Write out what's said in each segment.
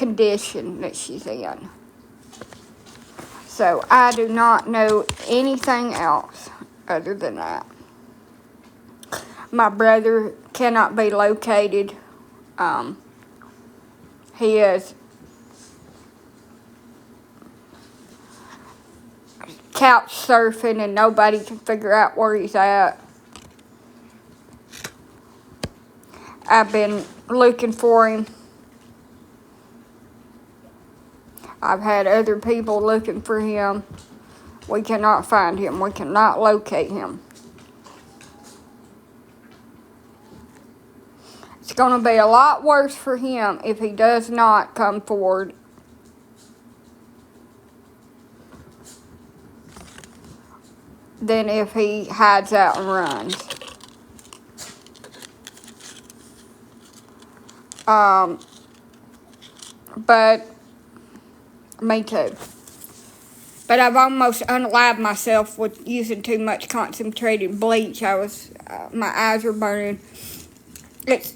condition that she's in. So I do not know anything else other than that. My brother cannot be located. He is couch surfing and nobody can figure out where he's at. I've been looking for him. I've had other people looking for him. We cannot find him. We cannot locate him. It's going to be a lot worse for him if he does not come forward than if he hides out and runs. But me too. But I've almost unalived myself with using too much concentrated bleach. My eyes are burning. It's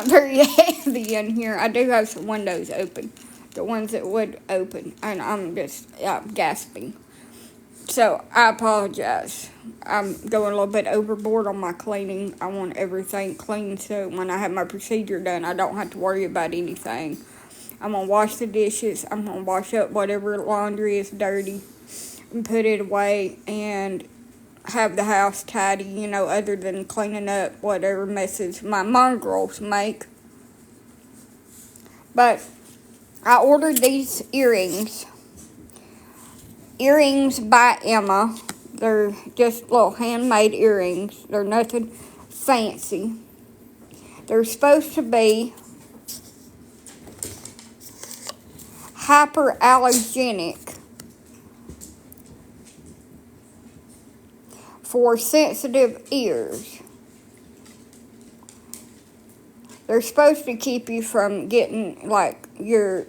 very heavy in here. I do have some windows open, the ones that would open, and I'm just gasping. So I apologize. I'm going a little bit overboard on my cleaning. I want everything clean so when I have my procedure done, I don't have to worry about anything. I'm going to wash the dishes. I'm going to wash up whatever laundry is dirty and put it away and have the house tidy, other than cleaning up whatever messes my mongrels make. But I ordered these earrings. Earrings by Emma. They're just little handmade earrings. They're nothing fancy. They're supposed to be hyperallergenic for sensitive ears. They're supposed to keep you from getting, your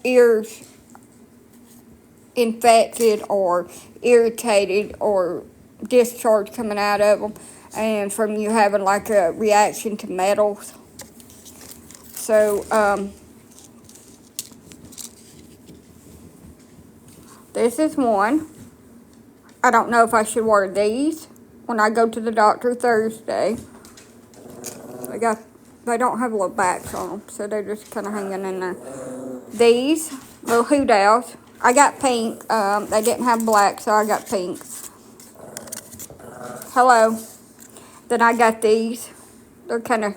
ears infected or irritated or discharge coming out of them, and from you having, a reaction to metals. So, this is one. I don't know if I should wear these when I go to the doctor Thursday. They don't have little backs on them, so they're just kind of hanging in there. These little hoot owls. I got pink. They didn't have black, so I got pink. Hello. Then I got these. They're kind of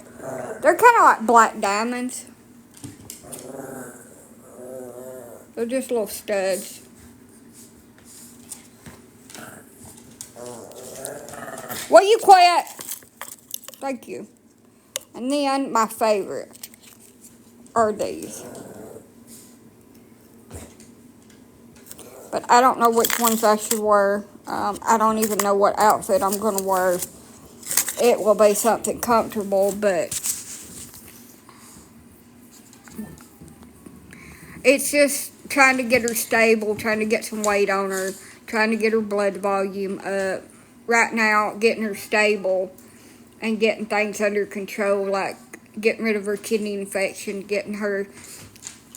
like black diamonds. They're just little studs. Will you quit? Thank you. And then my favorite are these. But I don't know which ones I should wear. I don't even know what outfit I'm going to wear. It will be something comfortable, but it's just trying to get her stable, trying to get some weight on her, trying to get her blood volume up. Right now, getting her stable and getting things under control, like getting rid of her kidney infection, getting her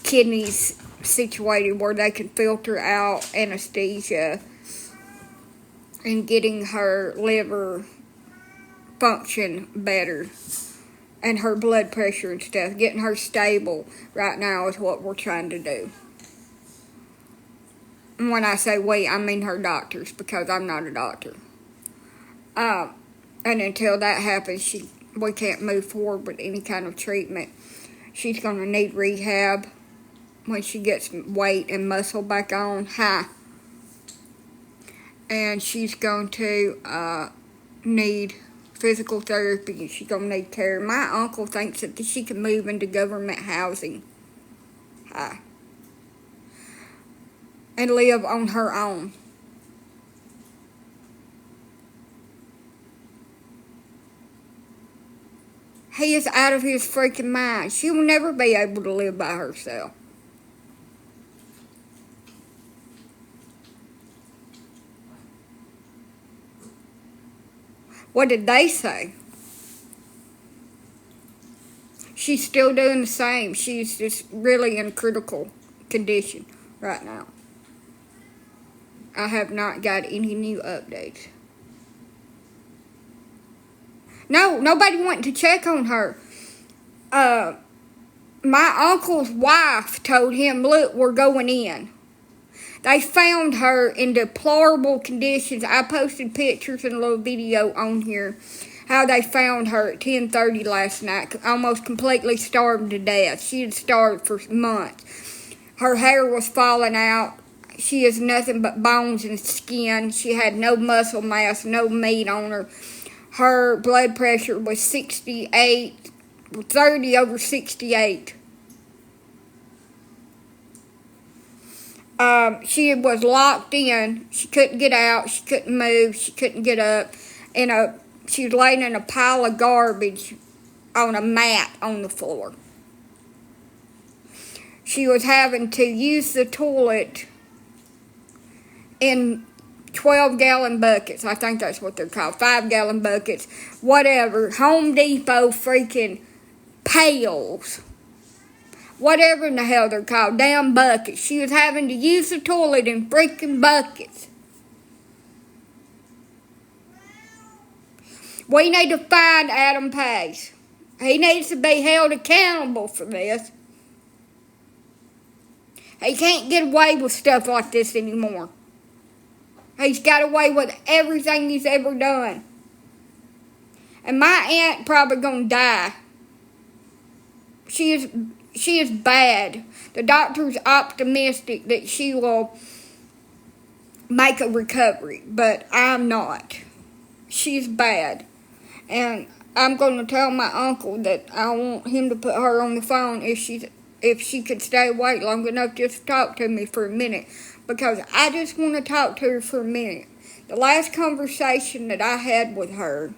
kidneys situated where they can filter out anesthesia, and getting her liver function better and her blood pressure and stuff. Getting her stable right now is what we're trying to do. And when I say we, I mean her doctors, because I'm not a doctor. And until that happens, we can't move forward with any kind of treatment. She's going to need rehab when she gets weight and muscle back on high. And she's going to need physical therapy. She's going to need care. My uncle thinks that she can move into government housing high and live on her own. He is out of his freaking mind. She will never be able to live by herself. What did they say? She's still doing the same. She's just really in critical condition right now. I have not got any new updates. No, nobody went to check on her. My uncle's wife told him, look, we're going in. They found her in deplorable conditions. I posted pictures and a little video on here how they found her at 10:30 last night, almost completely starved to death. She had starved for months. Her hair was falling out. She has nothing but bones and skin. She had no muscle mass, no meat on her. Her blood pressure was 68, 30 over 68. She was locked in. She couldn't get out. She couldn't move. She couldn't get up. She was laying in a pile of garbage on a mat on the floor. She was having to use the toilet in 12-gallon buckets. I think that's what they're called. 5-gallon buckets. Whatever. Home Depot freaking pails. Whatever in the hell they're called. Damn buckets. She was having to use the toilet in freaking buckets. We need to find Adam Pace. He needs to be held accountable for this. He can't get away with stuff like this anymore. He's got away with everything he's ever done. And my aunt probably gonna die. She is bad. The doctor's optimistic that she will make a recovery, but I'm not. She's bad. And I'm going to tell my uncle that I want him to put her on the phone if she could stay awake long enough just to talk to me for a minute. Because I just want to talk to her for a minute. The last conversation that I had with her,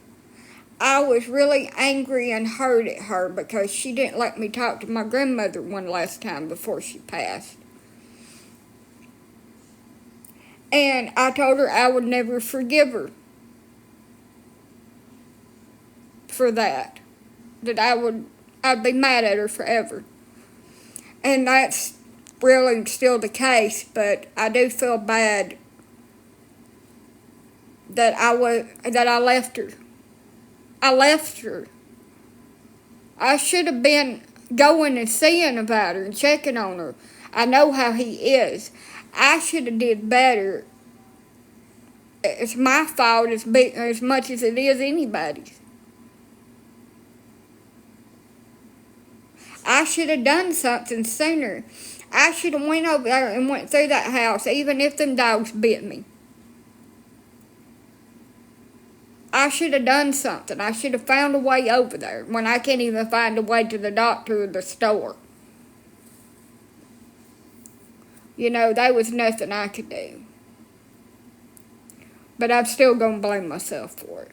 I was really angry and hurt at her because she didn't let me talk to my grandmother one last time before she passed. And I told her I would never forgive her for that. That I'd be mad at her forever. And that's really still the case, but I do feel bad that I left her. I left her. I should have been going and seeing about her and checking on her. I know how he is. I should have did better. It's my fault as much as it is anybody's. I should have done something sooner. I should have went over there and went through that house, even if them dogs bit me. I should have done something. I should have found a way over there when I can't even find a way to the doctor or the store. You know, there was nothing I could do. But I'm still going to blame myself for it.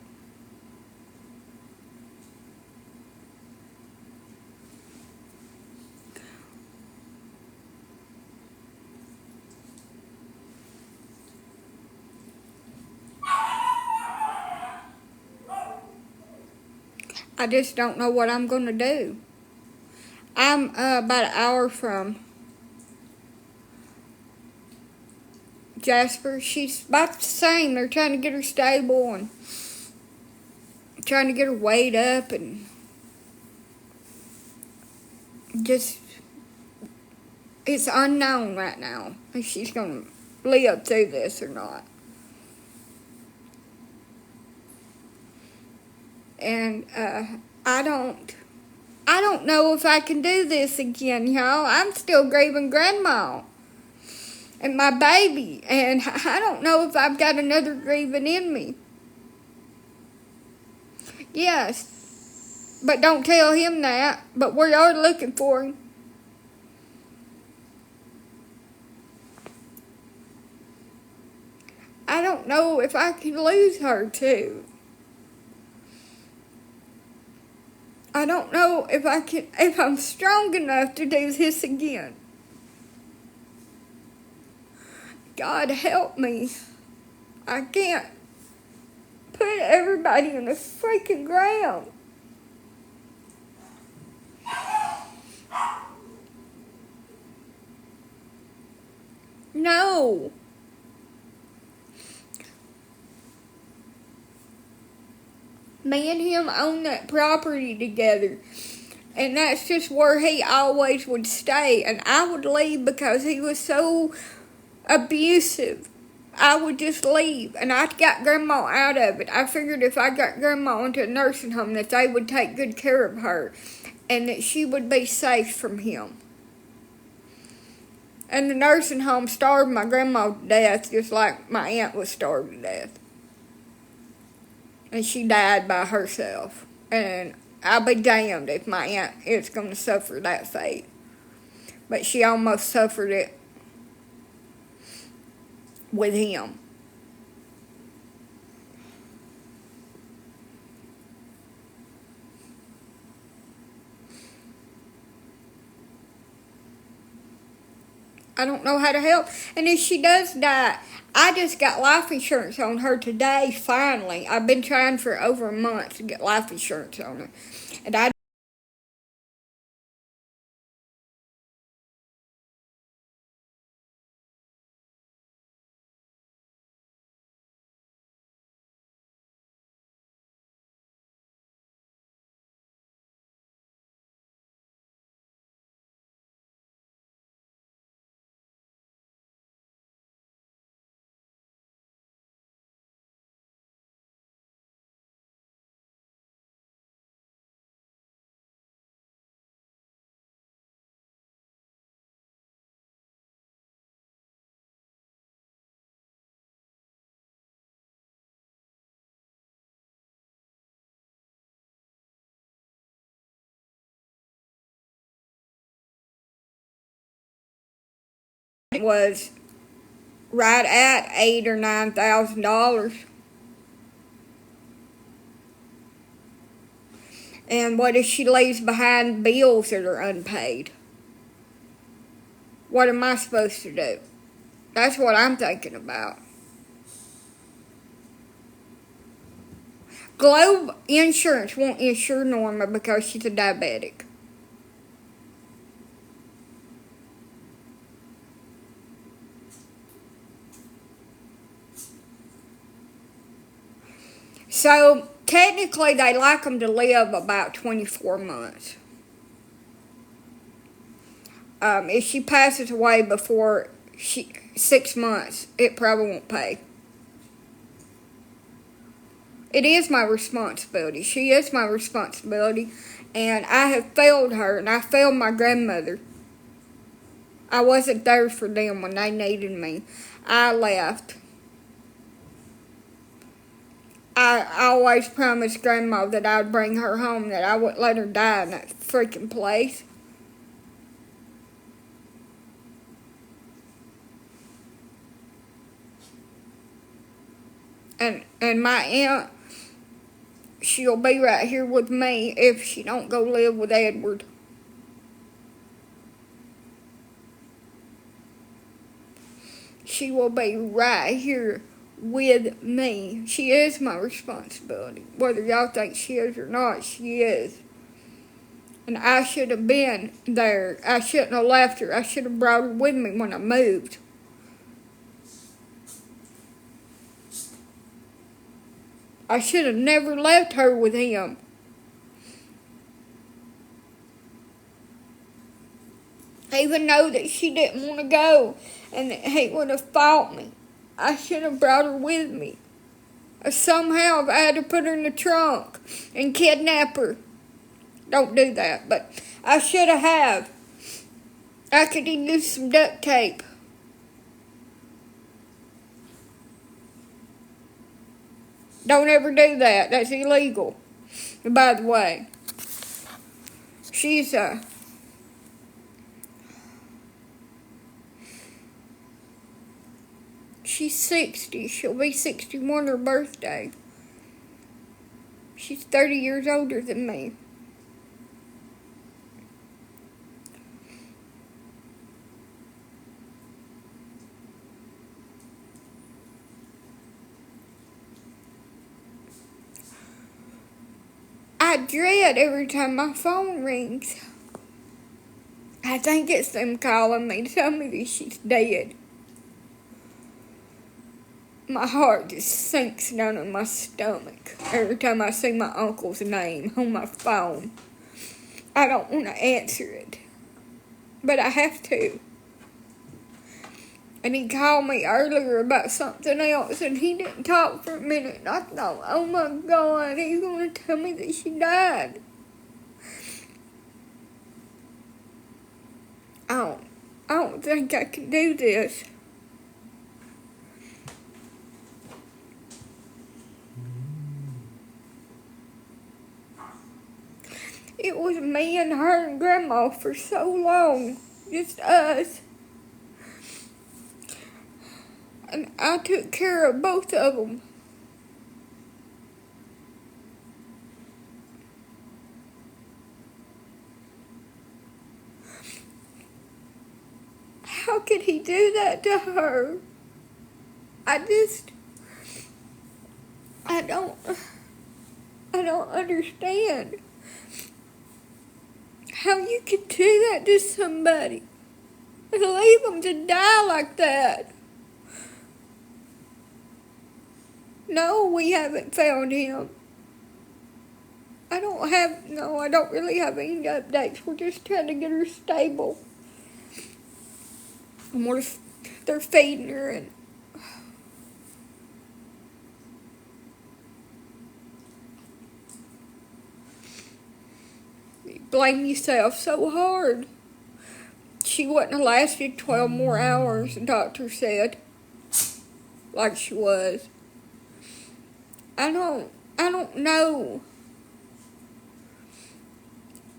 I just don't know what I'm going to do. I'm about an hour from Jasper. She's about the same. They're trying to get her stable and trying to get her weighed up and just, it's unknown right now if she's going to live through this or not. And I don't know if I can do this again, y'all. I'm still grieving Grandma and my baby, and I don't know if I've got another grieving in me. Yes, but don't tell him that, but we are looking for him. I don't know if I can lose her too. I don't know if I'm strong enough to do this again. God help me. I can't put everybody in the freaking ground. know. Me and him own that property together. And that's just where he always would stay. And I would leave because he was so abusive. I would just leave. And I got Grandma out of it. I figured if I got Grandma into a nursing home that they would take good care of her. And that she would be safe from him. And the nursing home starved my grandma to death just like my aunt was starved to death. And she died by herself. And I'll be damned if my aunt is going to suffer that fate. But she almost suffered it with him. I don't know how to help. And if she does die, I just got life insurance on her today, finally. I've been trying for over a month to get life insurance on her. And I was right at $8,000 or $9,000. And what if she leaves behind bills that are unpaid? What am I supposed to do? That's what I'm thinking about. Globe Insurance won't insure Norma because she's a diabetic. So, technically, they like them to live about 24 months. If she passes away before 6 months, it probably won't pay. It is my responsibility. She is my responsibility. And I have failed her, and I failed my grandmother. I wasn't there for them when they needed me. I left. I always promised Grandma that I would bring her home, that I wouldn't let her die in that freaking place. And my aunt, she'll be right here with me if she don't go live with Edward. She will be right here with me. She is my responsibility. Whether y'all think she is or not, she is. And I should have been there. I shouldn't have left her. I should have brought her with me when I moved. I should have never left her with him. Even though that she didn't want to go and that he would have fought me. I should have brought her with me. Somehow I had to put her in the trunk and kidnap her. Don't do that, but I should have. I could have used some duct tape. Don't ever do that. That's illegal. And by the way, she's she's 60. She'll be 61 her birthday. She's 30 years older than me. I dread every time my phone rings. I think it's them calling me to tell me that she's dead. My heart just sinks down in my stomach every time I see my uncle's name on my phone. I don't want to answer it, but I have to. And he called me earlier about something else, and he didn't talk for a minute. And I thought, oh my God, he's going to tell me that she died. I don't think I can do this. It was me and her and Grandma for so long, just us. And I took care of both of them. How could he do that to her? I don't understand how you could do that to somebody and leave them to die like that. No, we haven't found him. I don't really have any updates. We're just trying to get her stable. And they're feeding her and you blame yourself so hard. She wouldn't have lasted 12 more hours, the doctor said. Like she was. I don't know.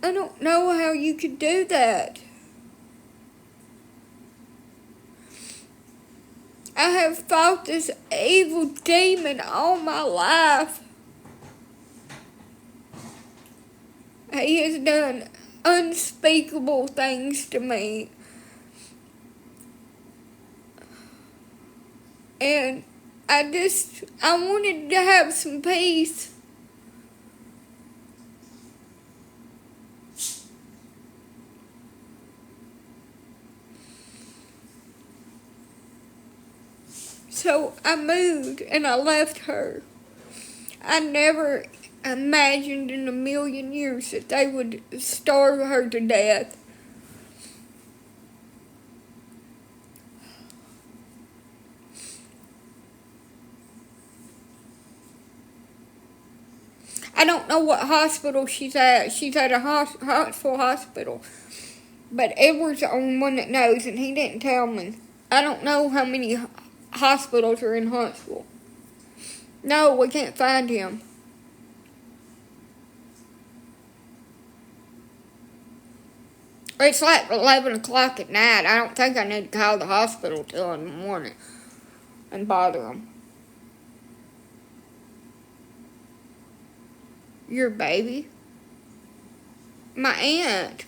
I don't know how you could do that. I have fought this evil demon all my life. He has done unspeakable things to me. And I wanted to have some peace. So I moved and I left her. I never imagined in a million years that they would starve her to death. I don't know what hospital she's at. She's at a Huntsville hospital. But Edward's the only one that knows, and he didn't tell me. I don't know how many hospitals are in Huntsville. No, we can't find him. It's like 11 o'clock at night. I don't think I need to call the hospital till in the morning and bother them. Your baby? My aunt.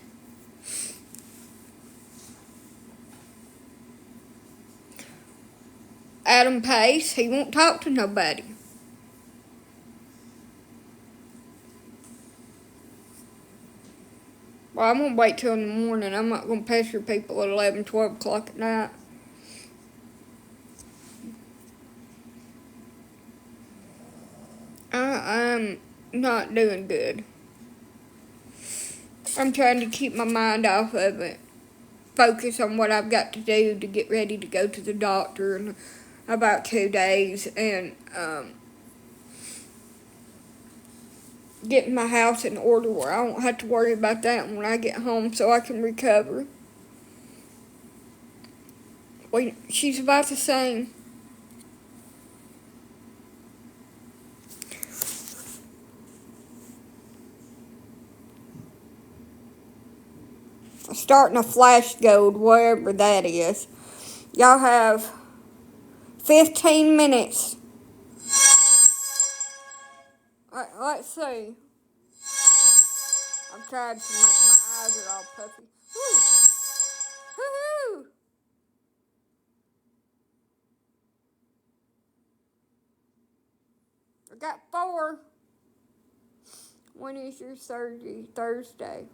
Adam Pace, he won't talk to nobody. Well, I'm going to wait till in the morning. I'm not going to pester people at 11, 12 o'clock at night. I'm not doing good. I'm trying to keep my mind off of it. Focus on what I've got to do to get ready to go to the doctor in about 2 days and getting my house in order where I won't have to worry about that when I get home so I can recover. Wait, she's about to sing. Starting a flash gold, wherever that is. Y'all have 15 minutes. Let's see. I'm trying to make my eyes are all puffy. Woo! Woohoo! I got 4. When is your surgery? Thursday.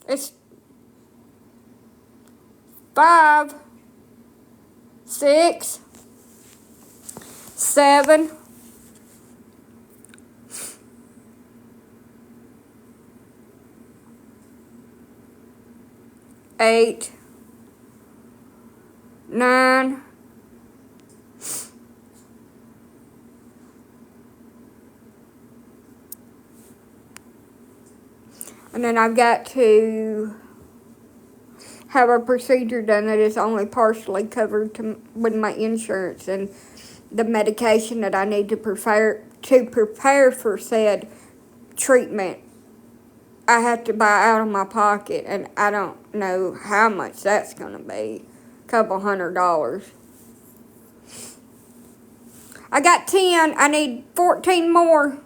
It's 5, 6, 7, 8, 9, 10. And then I've got to have a procedure done that is only partially covered with my insurance, and the medication that I need to prepare for said treatment, I have to buy out of my pocket, and I don't know how much that's going to be. A couple $100. I got 10. I need 14 more.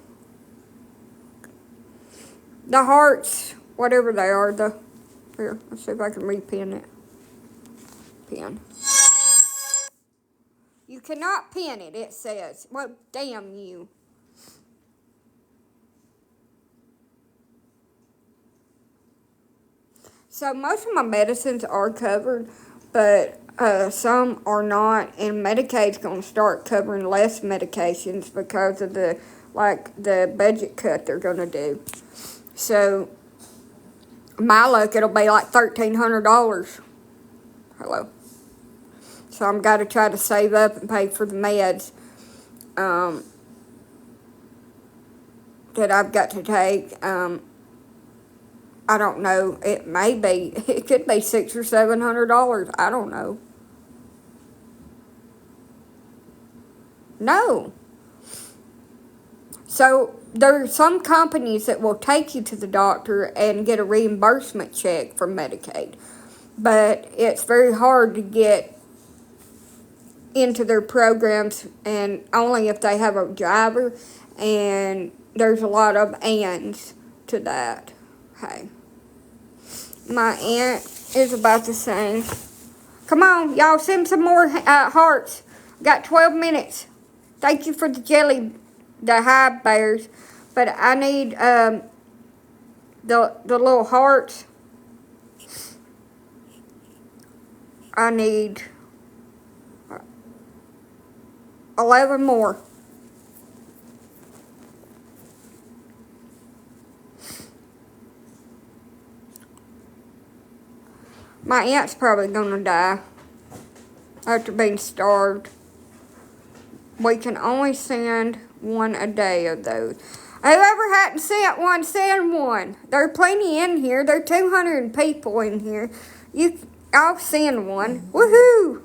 The hearts, whatever they are, here, let's see if I can repin it. Pin. You cannot pin it, it says. Well, damn you. So most of my medicines are covered, but some are not, and Medicaid's going to start covering less medications because of the budget cut they're going to do. So my luck, it'll be like $1,300. Hello. So I'm got to try to save up and pay for the meds that I've got to take. I don't know. It could be $600 or $700. I don't know. No. So there are some companies that will take you to the doctor and get a reimbursement check from Medicaid. But it's very hard to get into their programs, and only if they have a driver, and there's a lot of ands to that. Hey. My aunt is about to sing. Come on, y'all, send some more hearts. Got 12 minutes. Thank you for the hive bears. But I need the little hearts. I need 11 more. My aunt's probably gonna die after being starved. We can only send one a day of those. Whoever hadn't sent one, send one. There are plenty in here. There are 200 people in here. I'll send one. Woohoo!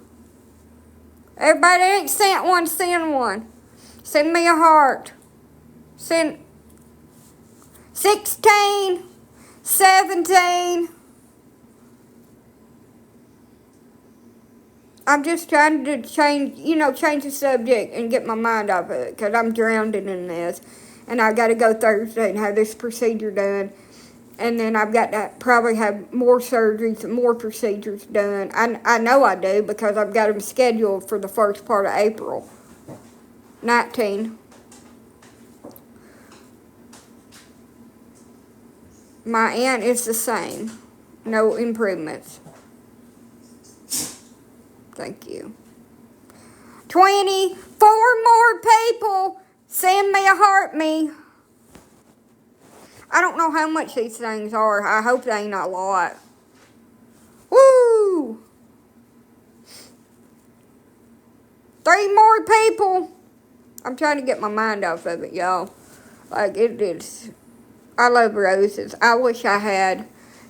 Everybody that ain't sent one, send one. Send me a heart. Send 16, 17. I'm just trying to change the subject and get my mind off of it, because I'm drowning in this. And I got to go Thursday and have this procedure done. And then I've got to probably have more surgeries and more procedures done. I know I do, because I've got them scheduled for the first part of April 19. My aunt is the same. No improvements. Thank you. 24 more people. Send me a heart me. I don't know how much these things are. I hope they ain't a lot. Woo! 3 more people. I'm trying to get my mind off of it, y'all. Like, it is. I love roses. I wish I had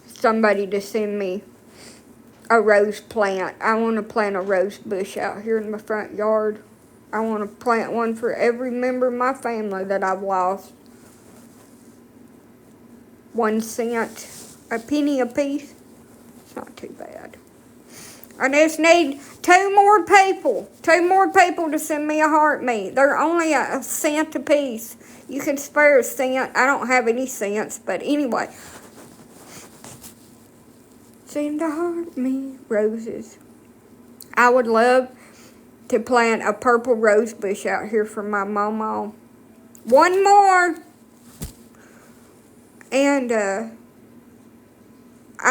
somebody to send me a rose plant. I want to plant a rose bush out here in my front yard. I want to plant one for every member of my family that I've lost. 1 cent, a penny a piece. It's not too bad. I just need 2 more people. 2 more people to send me a heart me. They're only a cent a piece. You can spare a cent. I don't have any cents, but anyway. Send a heart me roses. I would love to plant a purple rose bush out here for my mama. 1 more. And I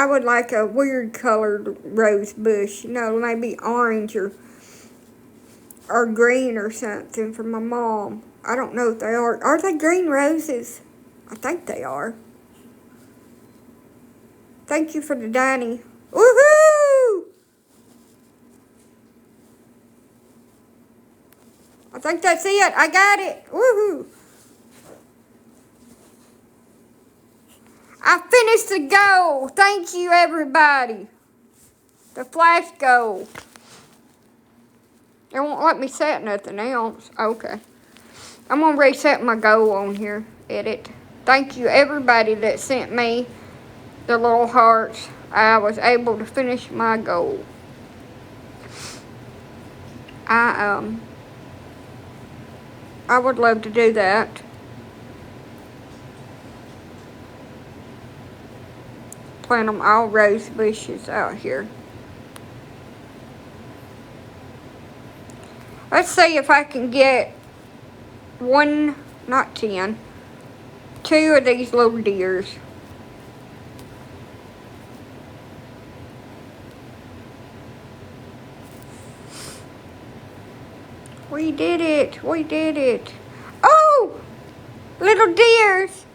would like a weird colored rose bush. Maybe orange or are green or something for my mom. I don't know if they are. Are they green roses? I think they are. Thank you for the Danny. Woohoo! I think that's it. I got it. Woohoo! I finished the goal. Thank you, everybody. The flash goal. It won't let me set nothing else. Okay. I'm going to reset my goal on here. Edit. Thank you, everybody that sent me the little hearts. I was able to finish my goal. I would love to do that. Plant them all rose bushes out here. Let's see if I can get one, not 10, 2 of these little deers. We did it. We did it. Oh! Little deers.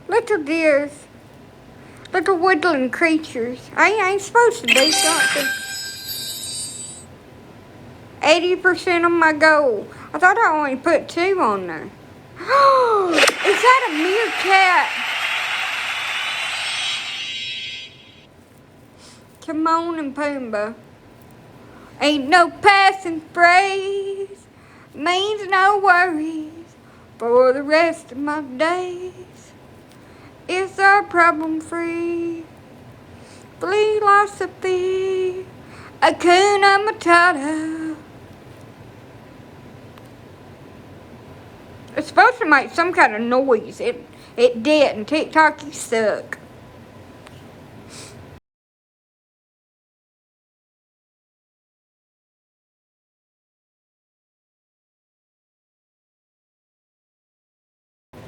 Little deers. Little woodland creatures. I ain't supposed to do something. 80% of my goal. I thought I only put 2 on there. Is that a meerkat? Timon and Pumbaa. Ain't no passing phrase. Means no worries for the rest of my days. It's our problem-free philosophy. Hakuna Matata. It's supposed to make some kind of noise. It didn't. TikTok, you suck.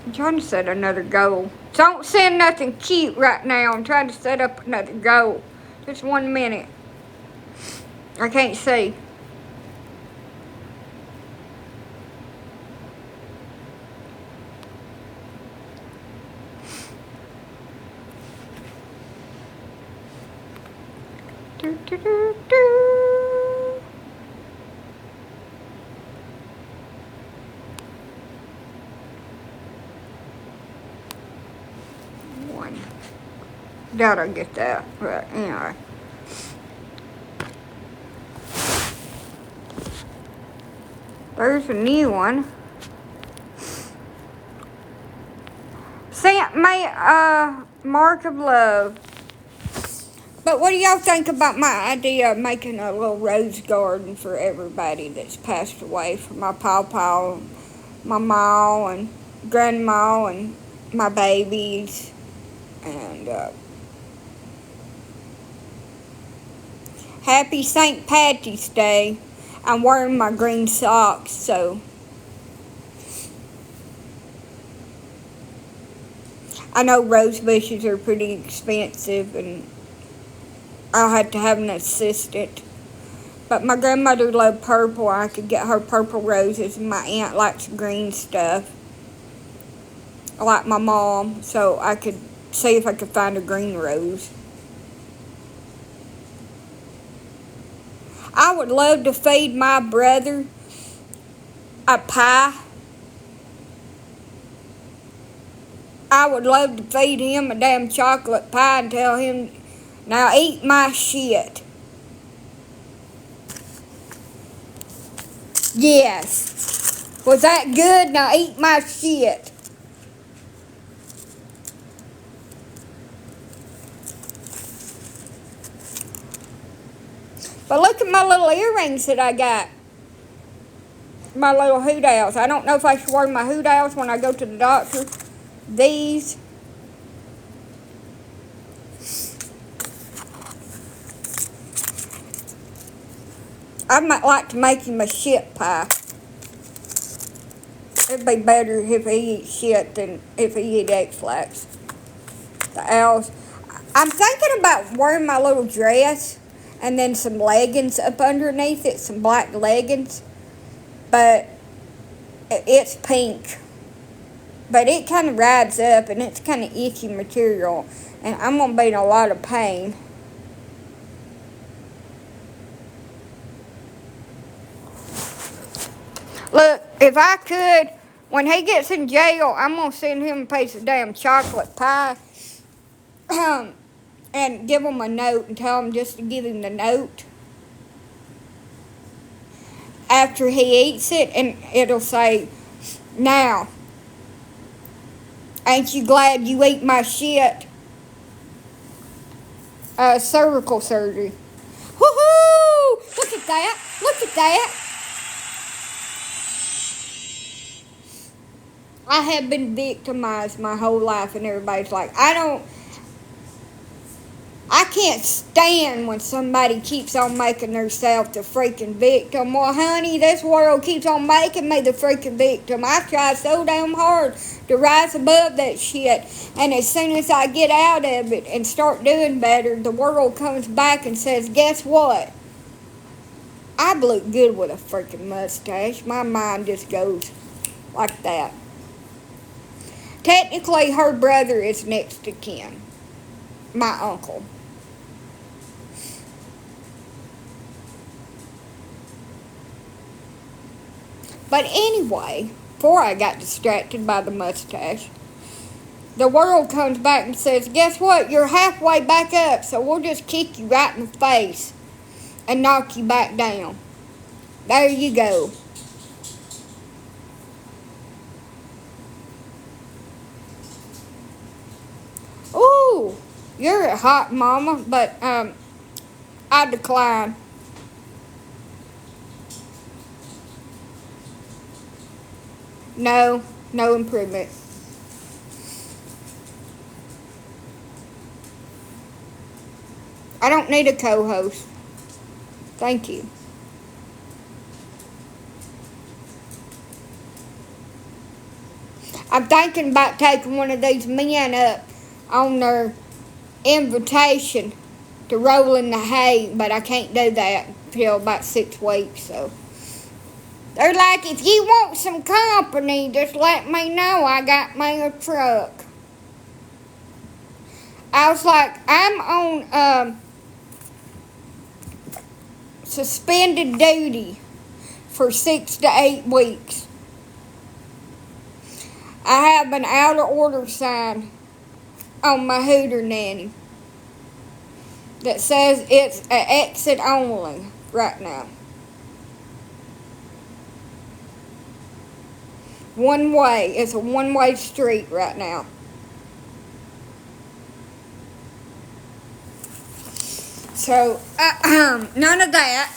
I'm trying to set another goal. Don't send nothing cute right now. I'm trying to set up another goal. Just 1 minute. I can't see. Do, do, do, do. One. Doubt I'll get that, but anyway. There's a new one. Sent me a mark of love. But what do y'all think about my idea of making a little rose garden for everybody that's passed away? For my pawpaw, my ma and grandma and my babies. And happy St. Patty's Day. I'm wearing my green socks, so I know rose bushes are pretty expensive and I'll have to have an assistant. But my grandmother loved purple. I could get her purple roses, and my aunt likes green stuff. I like my mom, so I could see if I could find a green rose. I would love to feed my brother a pie. I would love to feed him a damn chocolate pie and tell him, now eat my shit. Yes. Was that good? Now eat my shit. But look at my little earrings that I got. My little hoot owls. I don't know if I should wear my hoot owls when I go to the doctor. These. I might like to make him a shit pie. It'd be better if he eats shit than if he eat X-Lax. The owls. I'm thinking about wearing my little dress and then some leggings up underneath it, some black leggings. but it's pink. But it kind of rides up, and it's kind of icky material, and I'm going to be in a lot of pain. Look, if I could, when he gets in jail, I'm going to send him a piece of damn chocolate pie and give him a note and tell him just to give him the note after he eats it, and it'll say, "Now, ain't you glad you ate my shit? Cervical surgery." Woohoo! Look at that! Look at that! I have been victimized my whole life, and everybody's like, I can't stand when somebody keeps on making themselves the freaking victim. Well, honey, this world keeps on making me the freaking victim. I try so damn hard to rise above that shit. And as soon as I get out of it and start doing better, the world comes back and says, guess what? I look good with a freaking mustache. My mind just goes like that. Technically, her brother is next to kin. My uncle. But anyway, before I got distracted by the mustache, the world comes back and says, guess what? You're halfway back up, so we'll just kick you right in the face and knock you back down. There you go. Ooh, you're a hot mama, but I decline. No improvement. I don't need a co-host. Thank you. I'm thinking about taking one of these men up on their invitation to roll in the hay, but I can't do that until about 6 weeks, so. They're like, if you want some company, just let me know. I got me a truck. I was like, I'm on suspended duty for 6 to 8 weeks. I have an out of order sign on my Hooter nanny that says it's an exit only right now. One way. It's a one-way street right now. So, none of that.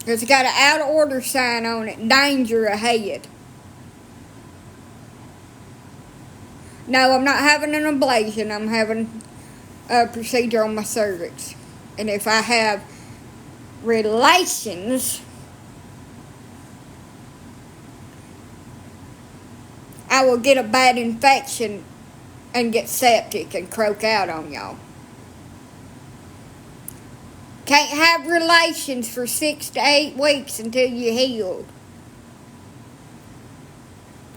It's got an out of order sign on it. Danger ahead. No, I'm not having an ablation. I'm having a procedure on my cervix. And if I have relations, I will get a bad infection and get septic and croak out on y'all. Can't have relations for 6 to 8 weeks until you're healed.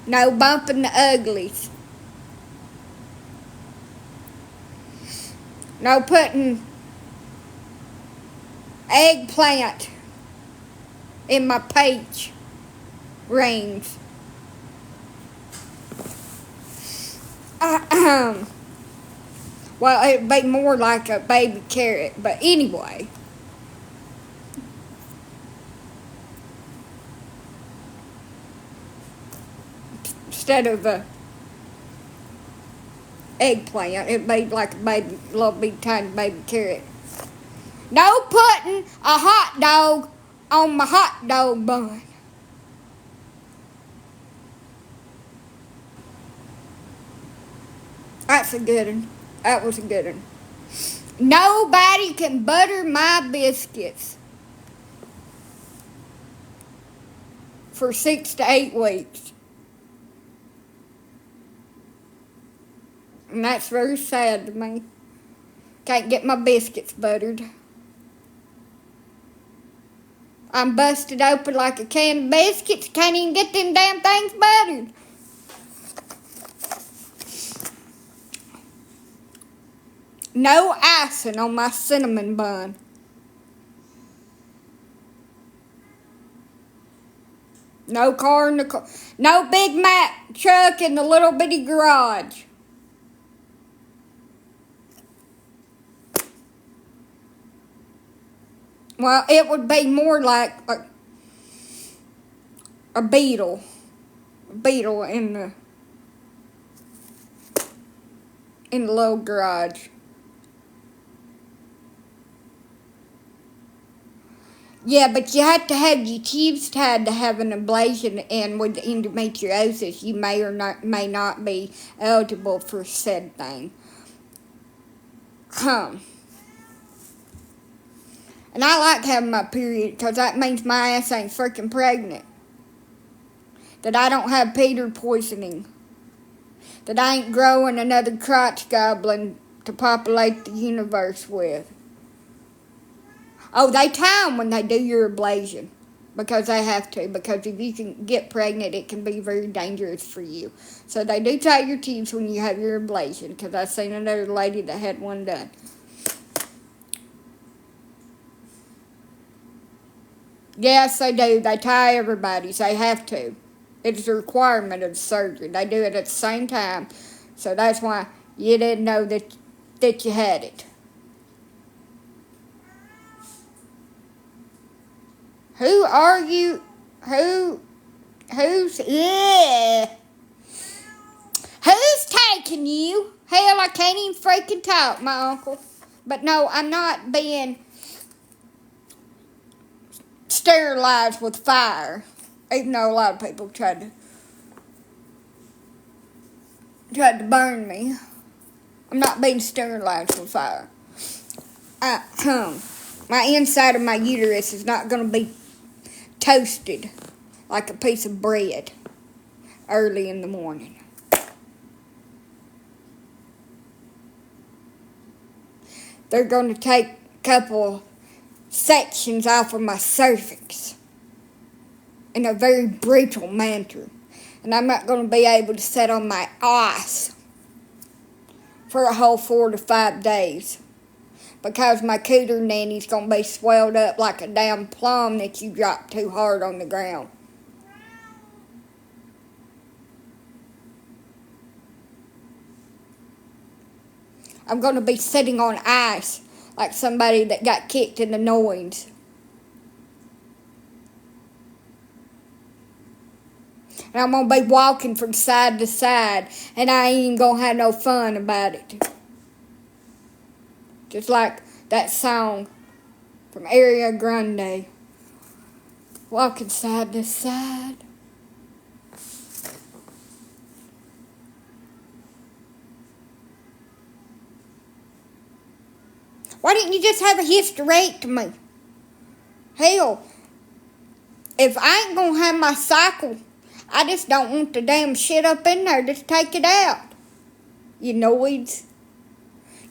No bumping the uglies. No putting eggplant in my peach rings. Well, it'd be more like a baby carrot, but anyway. Instead of a eggplant, it'd be like a baby, little bitty tiny baby carrot. No putting a hot dog on my hot dog bun. That's a good one. That was a good one. Nobody can butter my biscuits for 6 to 8 weeks. And that's very sad to me. Can't get my biscuits buttered. I'm busted open like a can of biscuits. Can't even get them damn things buttered. No icing on my cinnamon bun. No car in the car. No Big Mac truck in the little bitty garage. Well, it would be more like a beetle. A beetle in the little garage. Yeah, but you have to have your tubes tied to have an ablation, and with endometriosis, you may may not be eligible for said thing. And I like having my period because that means my ass ain't freaking pregnant. That I don't have Peter poisoning. That I ain't growing another crotch goblin to populate the universe with. Oh, they tie them when they do your ablation. Because they have to. Because if you can get pregnant, it can be very dangerous for you. So they do tie your tubes when you have your ablation. Because I've seen another lady that had one done. Yes, they do. They tie everybody's. They have to. It's a requirement of the surgery. They do it at the same time. So that's why you didn't know that you had it. Who are you? Who's taking you? Hell, I can't even freaking talk, my uncle. But no, I'm not being sterilized with fire. Even though a lot of people tried to burn me. I'm not being sterilized with fire. My inside of my uterus is not going to be toasted like a piece of bread early in the morning. They're going to take a couple sections off of my cervix in a very brutal manner. And I'm not going to be able to sit on my ass for a whole 4 to 5 days. Because my cooter nanny's going to be swelled up like a damn plum that you dropped too hard on the ground. I'm going to be sitting on ice like somebody that got kicked in the noise. And I'm going to be walking from side to side, and I ain't even going to have no fun about it. Just like that song from Ariana Grande. Walking side to side. Why didn't you just have a hysterectomy? Hell, if I ain't gonna have my cycle, I just don't want the damn shit up in there. Just take it out. You noids.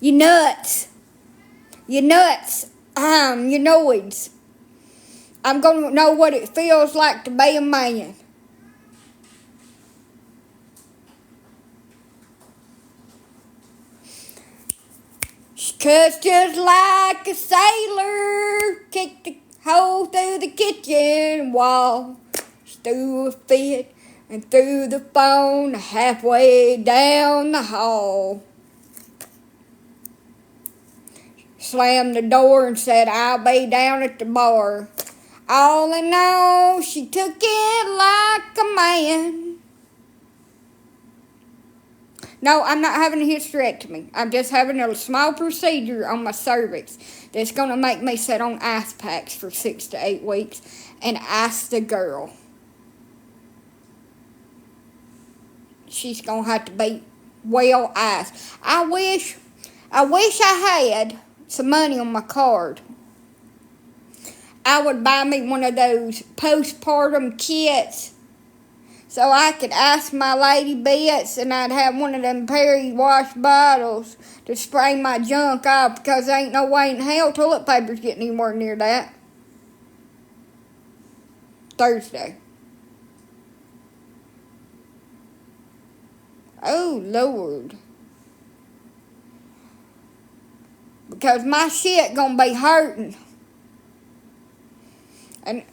You nuts. You nuts. You noids. I'm gonna know what it feels like to be a man. She cuts just like a sailor, kicked the hole through the kitchen wall. She threw a fit and threw the phone halfway down the hall. Slammed the door and said, I'll be down at the bar. All in all, she took it like a man. No, I'm not having a hysterectomy. I'm just having a small procedure on my cervix that's going to make me sit on ice packs for 6 to 8 weeks and ice the girl. She's going to have to be well iced. I wish I had some money on my card. I would buy me one of those postpartum kits so I could ice my lady bits, and I'd have one of them Perry wash bottles to spray my junk off, because there ain't no way in hell toilet paper's getting anywhere near that. Thursday. Oh, Lord. Because my shit gonna be hurting. And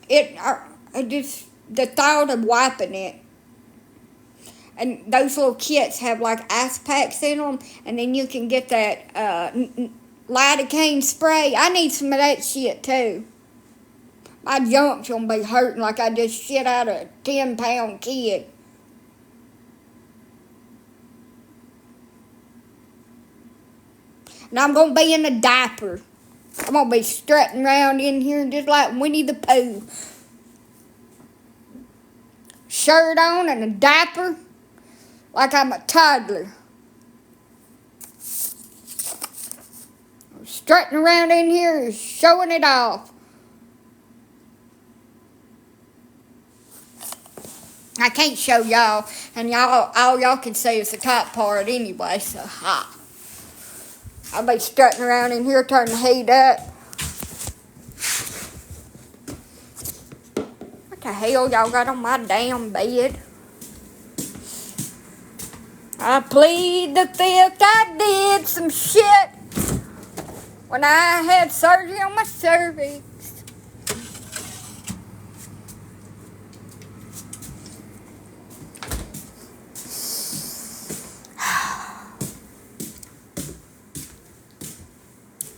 just the thought of wiping it. And those little kits have like ice packs in them. And then you can get that lidocaine spray. I need some of that shit too. My junk's gonna be hurting like I just shit out a 10-pound kid. And I'm gonna be in a diaper. I'm gonna be strutting around in here just like Winnie the Pooh. Shirt on and a diaper like I'm a toddler. I'm strutting around in here showing it off. I can't show y'all, and all y'all can see is the top part anyway, so hot. I'll be strutting around in here, turning the heat up. What the hell y'all got on my damn bed? I plead the fifth, I did some shit when I had surgery on my cervix.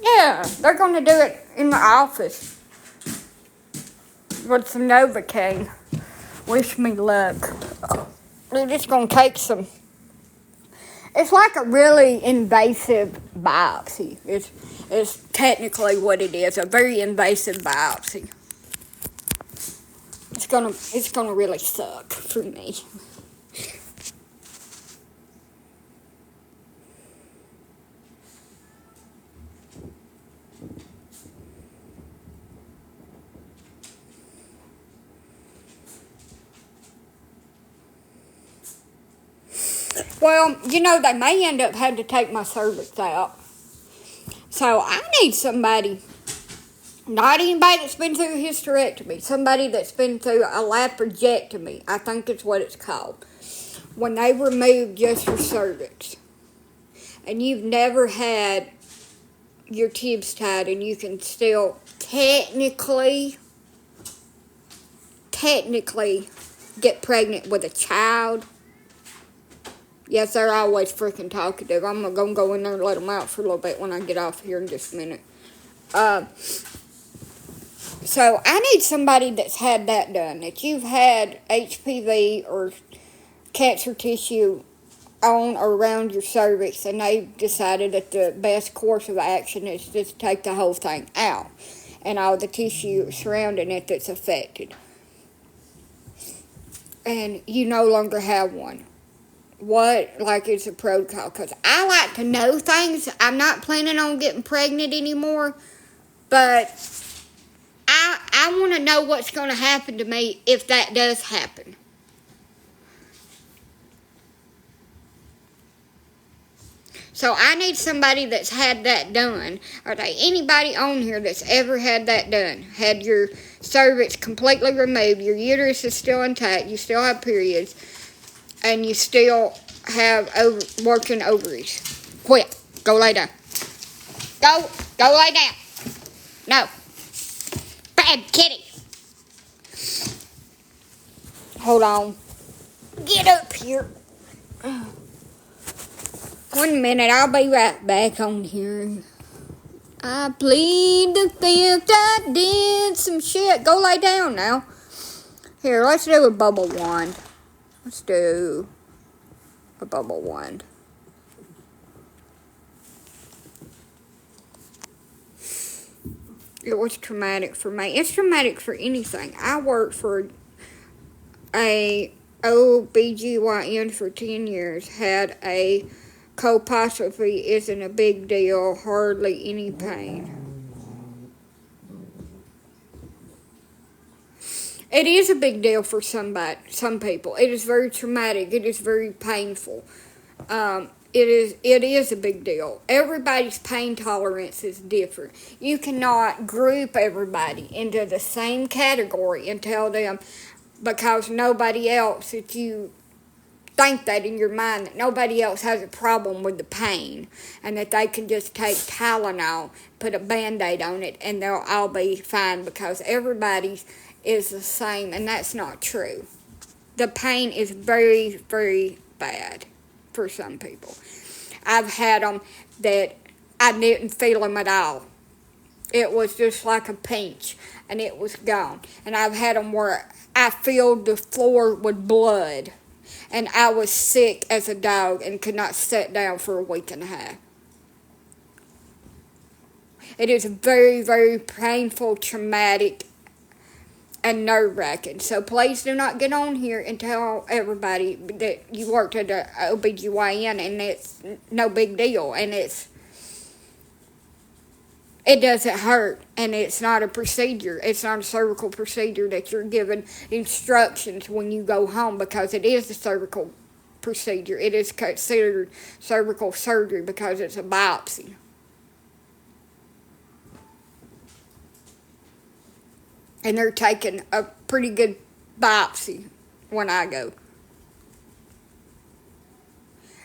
Yeah, they're going to do it in the office with some Novocaine. Wish me luck. They're just going to take some. It's like a really invasive biopsy. It's technically what it is, a very invasive biopsy. It's gonna really suck for me. Well, they may end up having to take my cervix out. So I need somebody, not anybody that's been through a hysterectomy, somebody that's been through a laparoscopy, I think it's what it's called, when they remove just your cervix. And you've never had your tubes tied and you can still technically get pregnant with a child. Yes, they're always freaking talkative. I'm going to go in there and let them out for a little bit when I get off here in just a minute. So I need somebody that's had that done. That you've had HPV or cancer tissue on or around your cervix, and they've decided that the best course of action is just take the whole thing out and all the tissue surrounding it that's affected. And you no longer have one. What, is a protocol? Because I like to know things. I'm not planning on getting pregnant anymore, but I want to know what's going to happen to me if that does happen. So I need somebody that's had that done. Are there anybody on here that's ever had that done? Had your cervix completely removed, your uterus is still intact, you still have periods, and you still have working ovaries. Quit. Go lay down. Go lay down. No. Bad kitty. Hold on. Get up here. 1 minute, I'll be right back on here. I plead the fifth, I did some shit. Go lay down now. Here, let's do a bubble wand. Let's do a bubble wand. It was traumatic for me. It's traumatic for anything. I worked for a OBGYN for 10 years. Had a colposcopy, isn't a big deal, hardly any pain. It is a big deal for some people. It is very traumatic. It is very painful. It is a big deal. Everybody's pain tolerance is different. You cannot group everybody into the same category and tell them because nobody else that you think that in your mind that nobody else has a problem with the pain and that they can just take Tylenol, put a Band-Aid on it, and they'll all be fine because everybody's is the same, and that's not true. The pain is very, very bad for some people. I've had them that I didn't feel them at all. It was just like a pinch, and it was gone. And I've had them where I filled the floor with blood, and I was sick as a dog and could not sit down for a week and a half. It is very, very painful, traumatic, and nerve-wracking. So please do not get on here and tell everybody that you worked at an OBGYN and it's no big deal. And it doesn't hurt, and it's not a procedure. It's not a surgical procedure that you're given instructions when you go home, because it is a surgical procedure. It is considered surgical surgery because it's a biopsy. And they're taking a pretty good biopsy when I go.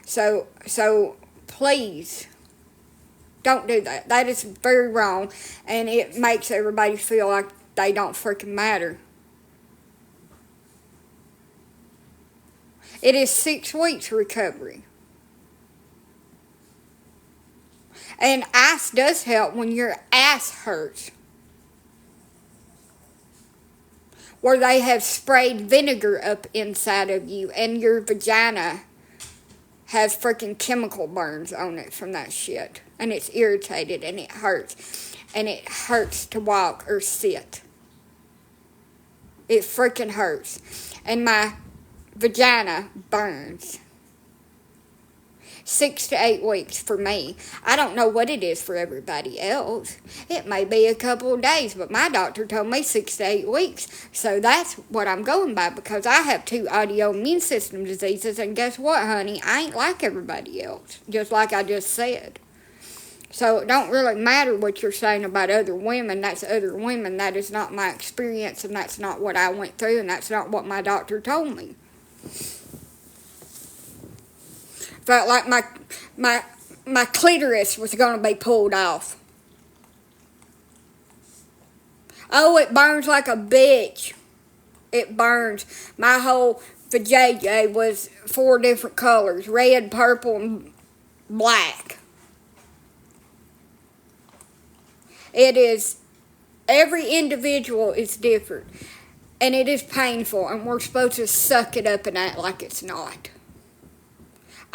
So please, don't do that. That is very wrong, and it makes everybody feel like they don't freaking matter. It is 6 weeks recovery. And ice does help when your ass hurts, where they have sprayed vinegar up inside of you and your vagina has freaking chemical burns on it from that shit. And it's irritated and it hurts. And it hurts to walk or sit. It freaking hurts. And my vagina burns. 6 to 8 weeks for me. I don't know what it is for everybody else. It may be a couple of days, but my doctor told me 6 to 8 weeks. So that's what I'm going by, because I have 2 autoimmune system diseases, and guess what, honey? I ain't like everybody else, just like I just said. So it don't really matter what you're saying about other women. That's other women. That is not my experience, and that's not what I went through, and that's not what my doctor told me. Felt like my clitoris was going to be pulled off. Oh, it burns like a bitch. It burns. My whole vajayjay was 4 different colors: red, purple, and black. It is, every individual is different. And it is painful, and we're supposed to suck it up and act like it's not.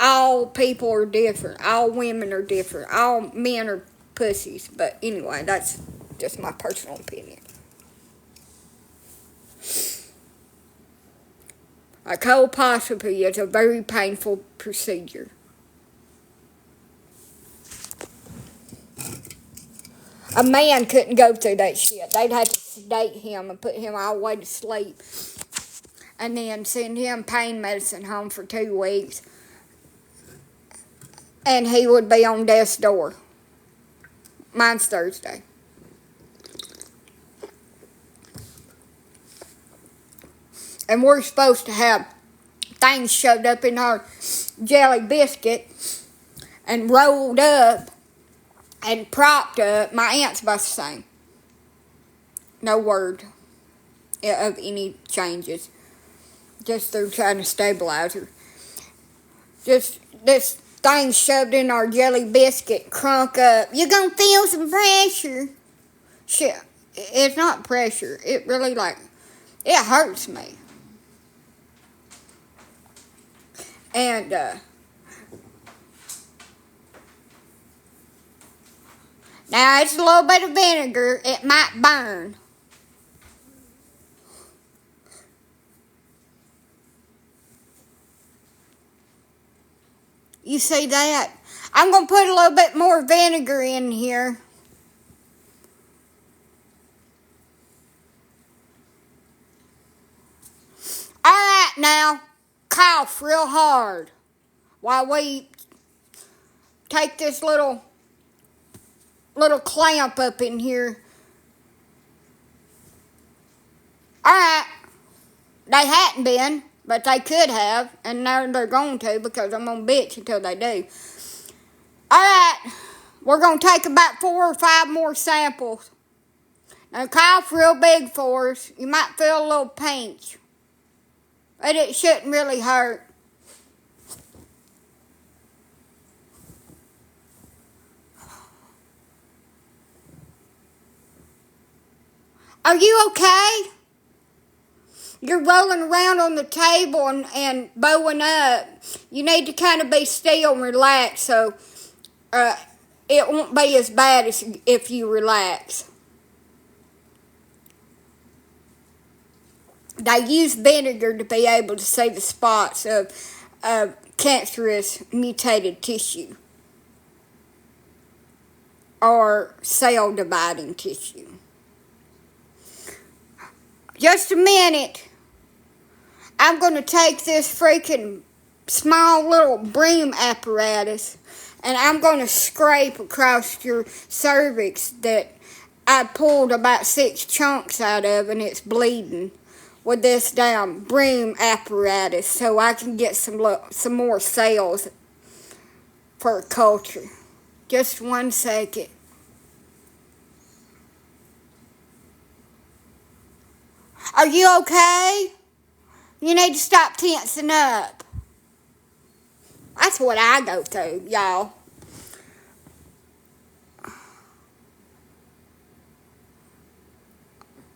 All people are different. All women are different. All men are pussies. But anyway, that's just my personal opinion. A colposcopy is a very painful procedure. A man couldn't go through that shit. They'd have to sedate him and put him all the way to sleep. And then send him pain medicine home for 2 weeks. And he would be on death's door. Mine's Thursday. And we're supposed to have things shoved up in our jelly biscuit and rolled up and propped up. My aunt's about the same. No word of any changes. Just through trying to stabilize her. Just this thing shoved in our jelly biscuit, crunk up. You're going to feel some pressure. Shit, it's not pressure. It really, it hurts me. And, now it's a little bit of vinegar. It might burn. You see that? I'm going to put a little bit more vinegar in here. All right, now, cough real hard while we take this little clamp up in here. Alright. They hadn't been, but they could have, and now they're going to because I'm going to bitch until they do. Alright. We're going to take about 4 or 5 more samples. Now, cough real big for us. You might feel a little pinch. But it shouldn't really hurt. Are you okay? You're rolling around on the table and bowing up. You need to kind of be still and relax so it won't be as bad as if you relax. They use vinegar to be able to see the spots of cancerous mutated tissue or cell dividing tissue. Just a minute. I'm going to take this freaking small little broom apparatus and I'm going to scrape across your cervix that I pulled about 6 chunks out of and it's bleeding with this damn broom apparatus so I can get some more cells for culture. Just 1 second. Are you okay? You need to stop tensing up. That's what I go through, y'all.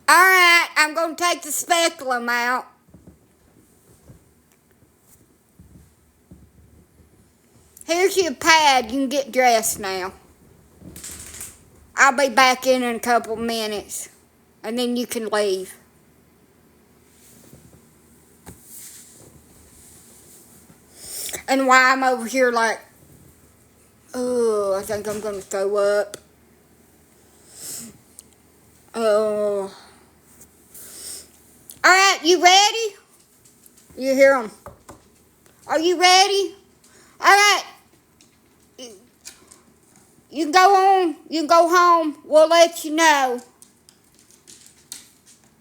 Alright, I'm going to take the speculum out. Here's your pad. You can get dressed now. I'll be back in a couple minutes. And then you can leave. And why I'm over here like, oh, I think I'm going to throw up. Oh. Alright, you ready? You hear them. Are you ready? Alright. You can go on. You can go home. We'll let you know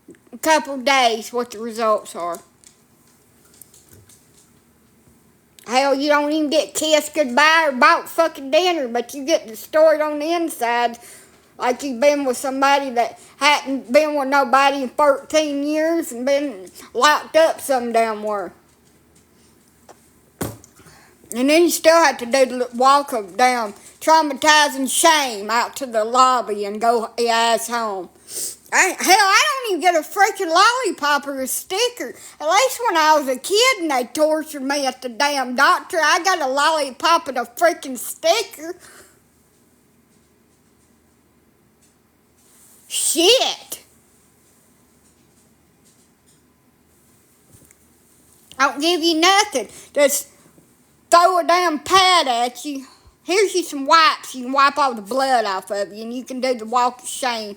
in a couple of days what the results are. Hell, you don't even get kissed goodbye or bought fucking dinner, but you get destroyed on the inside like you've been with somebody that hadn't been with nobody in 13 years and been locked up some damn where. And then you still have to do the walk of damn traumatizing shame out to the lobby and go your ass home. I don't even get a freaking lollipop or a sticker. At least when I was a kid and they tortured me at the damn doctor, I got a lollipop and a freaking sticker. Shit. I don't give you nothing. Just throw a damn pad at you. Here's you some wipes. You can wipe all the blood off of you and you can do the walk of shame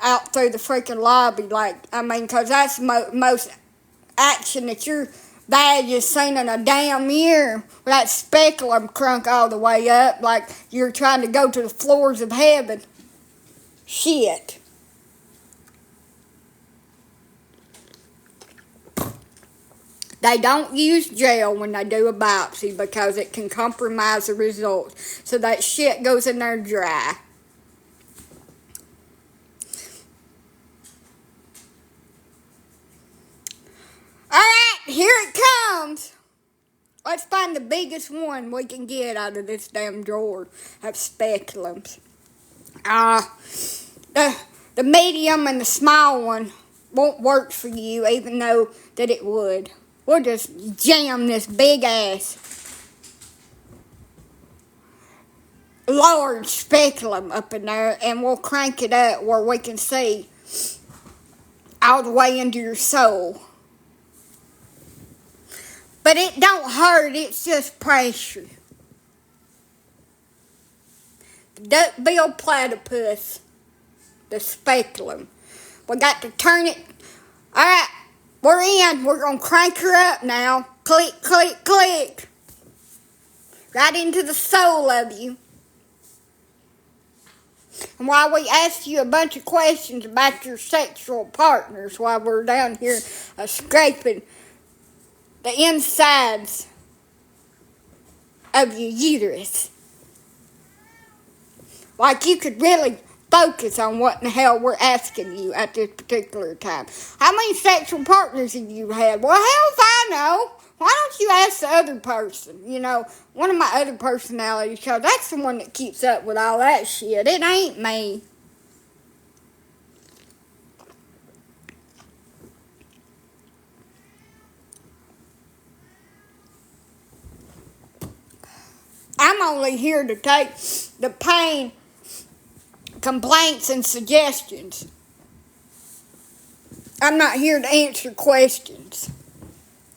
out through the freaking lobby, because that's the most action that your badge has seen in a damn year. With that speculum crunk all the way up, like you're trying to go to the floors of heaven. Shit. They don't use gel when they do a biopsy because it can compromise the results. So that shit goes in there dry. Alright, here it comes. Let's find the biggest one we can get out of this damn drawer of speculums. The medium and the small one won't work for you, even though that it would. We'll just jam this big ass large speculum up in there and we'll crank it up where we can see all the way into your soul. But it don't hurt, it's just pressure. The duck-billed platypus, the speculum. We got to turn it. Alright, we're in. We're going to crank her up now. Click, click, click. right into the soul of you. And while we ask you a bunch of questions about your sexual partners while we're down here scraping the insides of your uterus, like you could really focus on what in the hell we're asking you at this particular time. How many sexual partners have you had? Well, hell if I know. Why don't you ask the other person? You know, one of my other personalities, because that's the one that keeps up with all that shit. It ain't me. I'm only here to take the pain, complaints, and suggestions. I'm not here to answer questions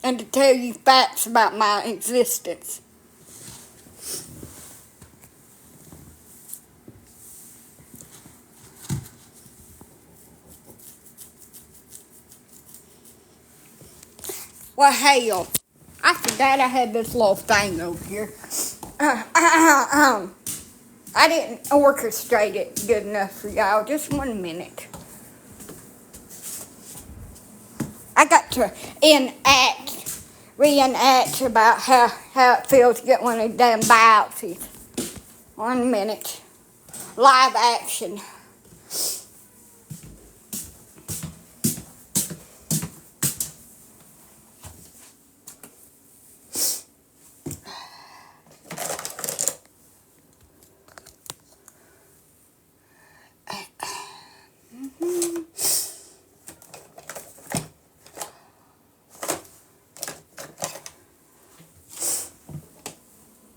and to tell you facts about my existence. Well, hell, I forgot I had this little thing over here. I didn't orchestrate it good enough for y'all. Just 1 minute. I got to reenact about how it feels to get one of these damn biopsies. 1 minute. Live action.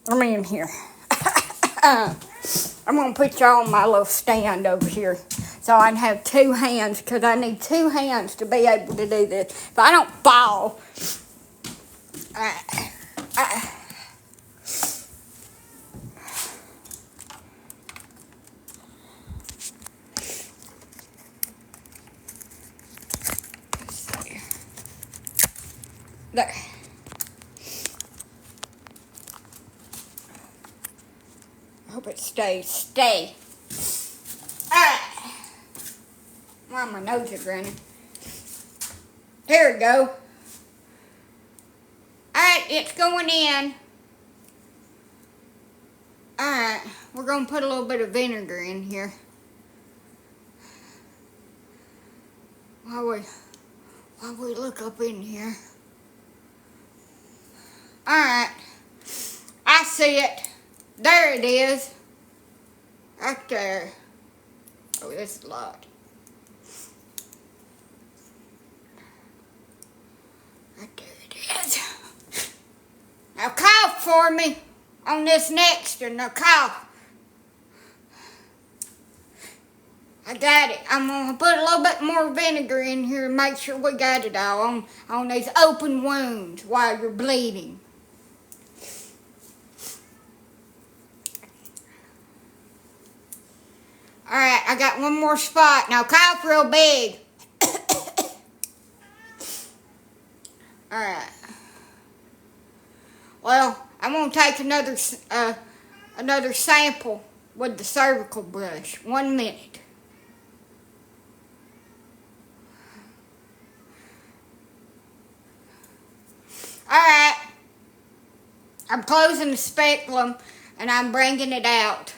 I'm in here. I'm going to put y'all on my little stand over here so I can have 2 hands, because I need 2 hands to be able to do this. If I don't fall, there. I hope it stays. Stay. Alright. Why my nose is running. There we go. Alright, it's going in. Alright, we're going to put a little bit of vinegar in here. While we look up in here. Alright. I see it. There it is. Right there. Oh, this is a lot. Right there it is. Now cough for me on this next one. Now cough. I got it. I'm going to put a little bit more vinegar in here and make sure we got it all on these open wounds while you're bleeding. Alright, I got one more spot. Now cough real big. Alright. Well, I'm going to take another sample with the cervical brush. 1 minute. Alright. I'm closing the speculum and I'm bringing it out.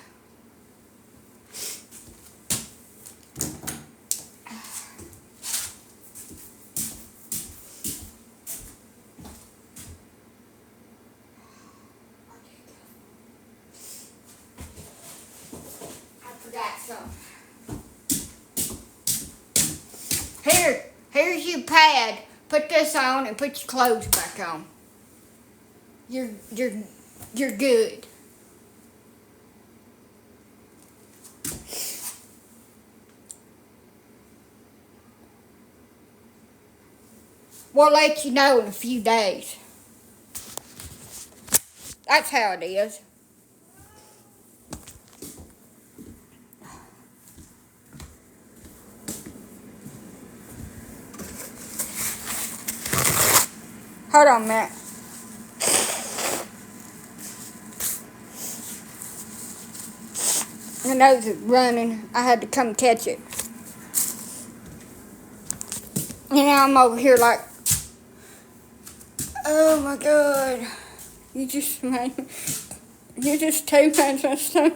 Here's your pad. Put this on and put your clothes back on. You're good. We'll let you know in a few days. That's how it is. Hold on a minute. My nose is running. I had to come catch it. And now I'm over here like, oh my God. You just too much my stomach.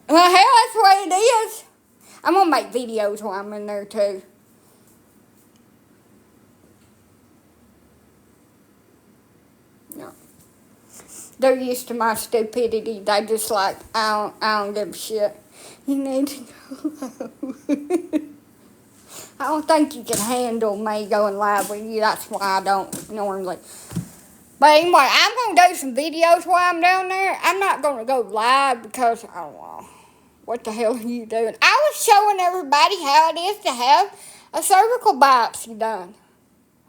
Well, hell, that's the way it is. I'm going to make videos while I'm in there, too. No. They're used to my stupidity. They just like, I don't give a shit. You need to go. I don't think you can handle me going live with you. That's why I don't normally. But anyway, I'm going to do some videos while I'm down there. I'm not going to go live because, I don't know, what the hell are you doing? I was showing everybody how it is to have a cervical biopsy done.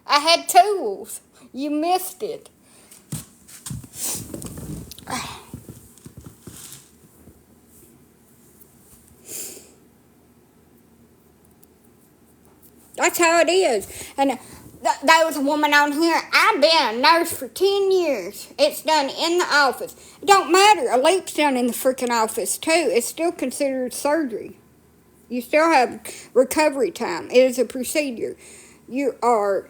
I had tools. You missed it. That's how it is. And there was a woman on here. I've been a nurse for 10 years. It's done in the office. It don't matter. A leap's done in the freaking office, too. It's still considered surgery. You still have recovery time. It is a procedure. You are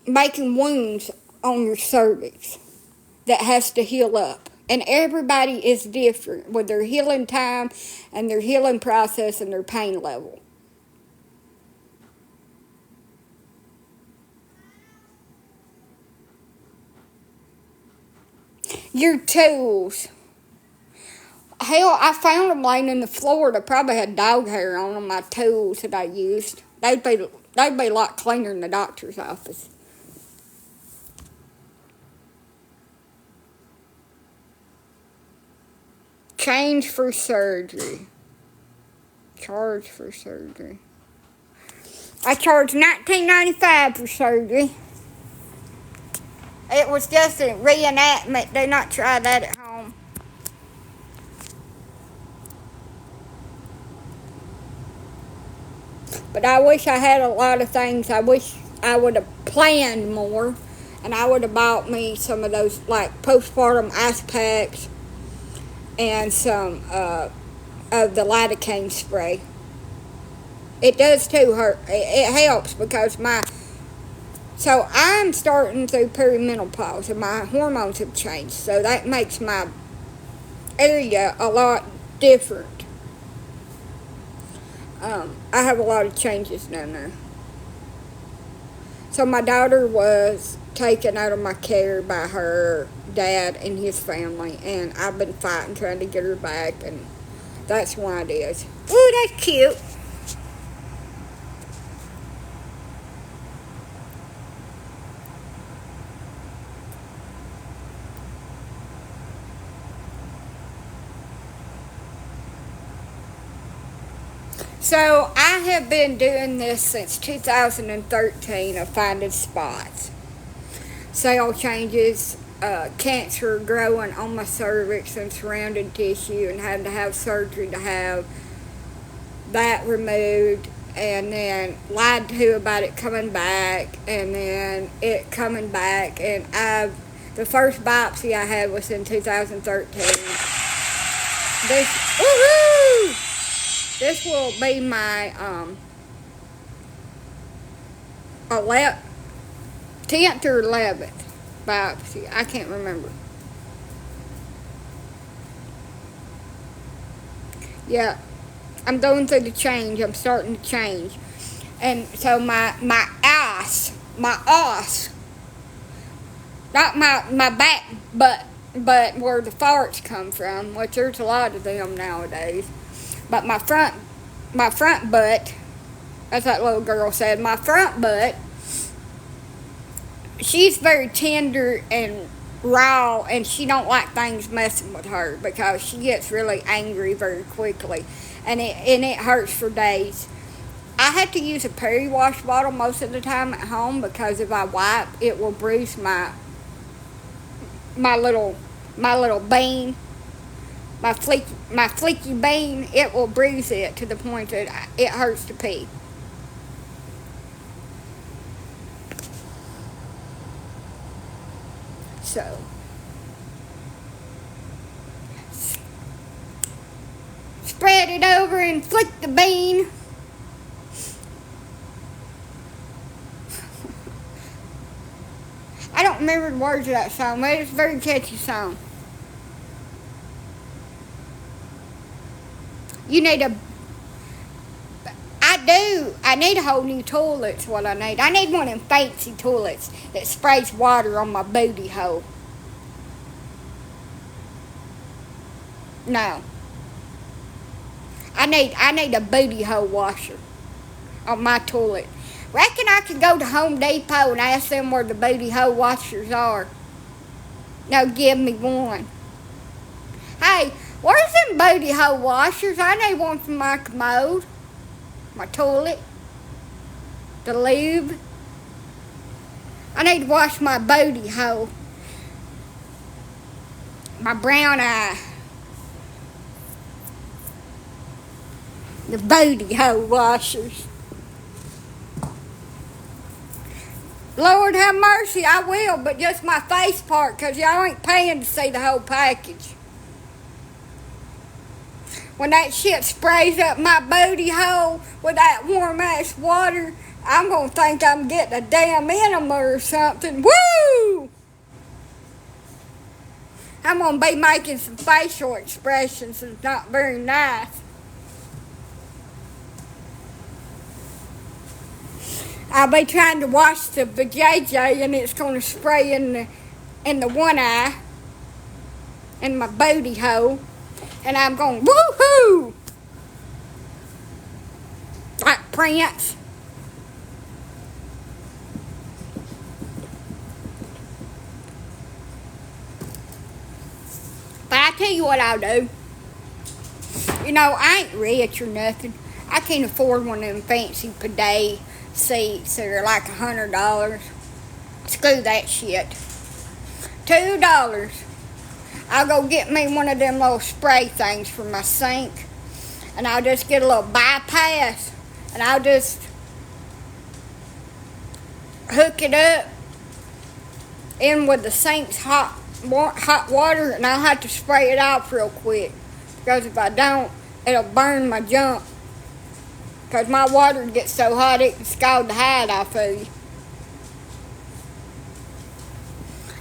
making wounds on your cervix that has to heal up. And everybody is different with their healing time and their healing process and their pain level. Your tools. Hell, I found them laying in the floor. They probably had dog hair on them, my tools that I used. They'd be a lot cleaner in the doctor's office. Change for surgery. Charge for surgery. I charged $19.95 for surgery. It was just a reenactment. Do not try that at home. But I wish I had a lot of things. I wish I would have planned more. And I would have bought me some of those, like, postpartum ice packs. And some of the lidocaine spray. It does too hurt. It helps because so I'm starting through perimenopause and my hormones have changed. So that makes my area a lot different. I have a lot of changes down there. So my daughter was taken out of my care by her dad and his family, and I've been fighting trying to get her back, and that's why it is. Ooh, that's cute. So I have been doing this since 2013 of finding spots. Cell changes, cancer growing on my cervix and surrounding tissue, and had to have surgery to have that removed, and then lied to about it coming back, and then it coming back, and the first biopsy I had was in 2013. This will be my 10th or 11th biopsy. I can't remember. Yeah, I'm going through the change. I'm starting to change. And so my ass, not my back, but where the farts come from, which there's a lot of them nowadays. But my front butt, as that little girl said, my front butt, she's very tender and raw, and she don't like things messing with her because she gets really angry very quickly, and it hurts for days. I have to use a peri-wash bottle most of the time at home because if I wipe, it will bruise my little bean. My fleeky bean, it will bruise it to the point that it hurts to pee. So, set it over and flick the bean. I don't remember the words of that song, but it's a very catchy song. You need a... I need a whole new toilet's what I need. I need one of them fancy toilets that sprays water on my booty hole. No. I need a booty hole washer on my toilet. Reckon I could go to Home Depot and ask them where the booty hole washers are. They'll give me one. Hey, where's them booty hole washers? I need one for my commode, my toilet, the lube. I need to wash my booty hole, my brown eye, the booty hole washers. Lord have mercy, I will, but just my face part, because y'all ain't paying to see the whole package. When that shit sprays up my booty hole with that warm-ass water, I'm going to think I'm getting a damn enema or something. Woo! I'm going to be making some facial expressions that's not very nice. I'll be trying to wash the vajayjay and it's going to spray in the one eye, in my booty hole, and I'm going woohoo! Like Prince. But I tell you what I'll do. You know, I ain't rich or nothing. I can't afford one of them fancy bidet seats that are like $100. Screw that shit. $2. I'll go get me one of them little spray things for my sink, and I'll just get a little bypass, and I'll just hook it up in with the sink's hot water, and I'll have to spray it off real quick, because if I don't, it'll burn my junk. Because my water gets so hot it can scald the hide off of you.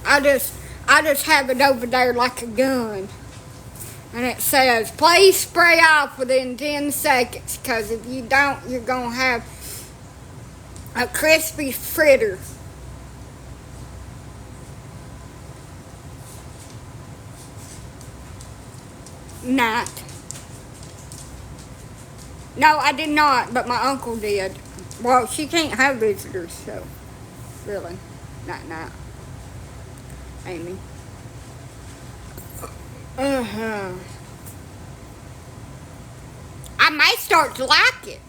I just have it over there like a gun. And it says, please spray off within 10 seconds. Because if you don't, you're going to have a crispy fritter. Not. No, I did not, but my uncle did. Well, she can't have visitors, so really, not. Amy. I may start to like it.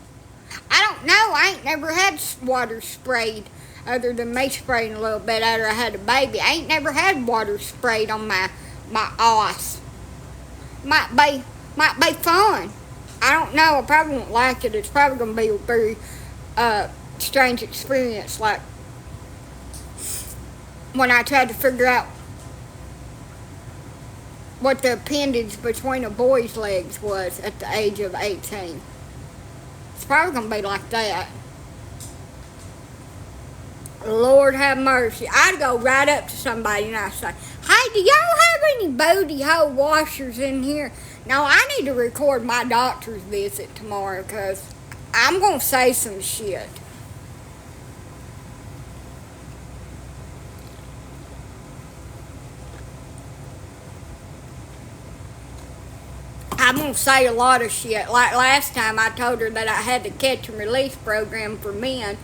I don't know. I ain't never had water sprayed other than me spraying a little bit after I had a baby. I ain't never had water sprayed on my ass. Might be fun. I don't know. I probably won't like it. It's probably going to be a very strange experience. Like when I tried to figure out what the appendage between a boy's legs was at the age of 18. It's probably going to be like that. Lord have mercy. I'd go right up to somebody and I'd say, hey, do y'all have any booty hole washers in here? Now, I need to record my doctor's visit tomorrow because I'm going to say some shit. I'm going to say a lot of shit. Like last time I told her that I had the catch and release program for men.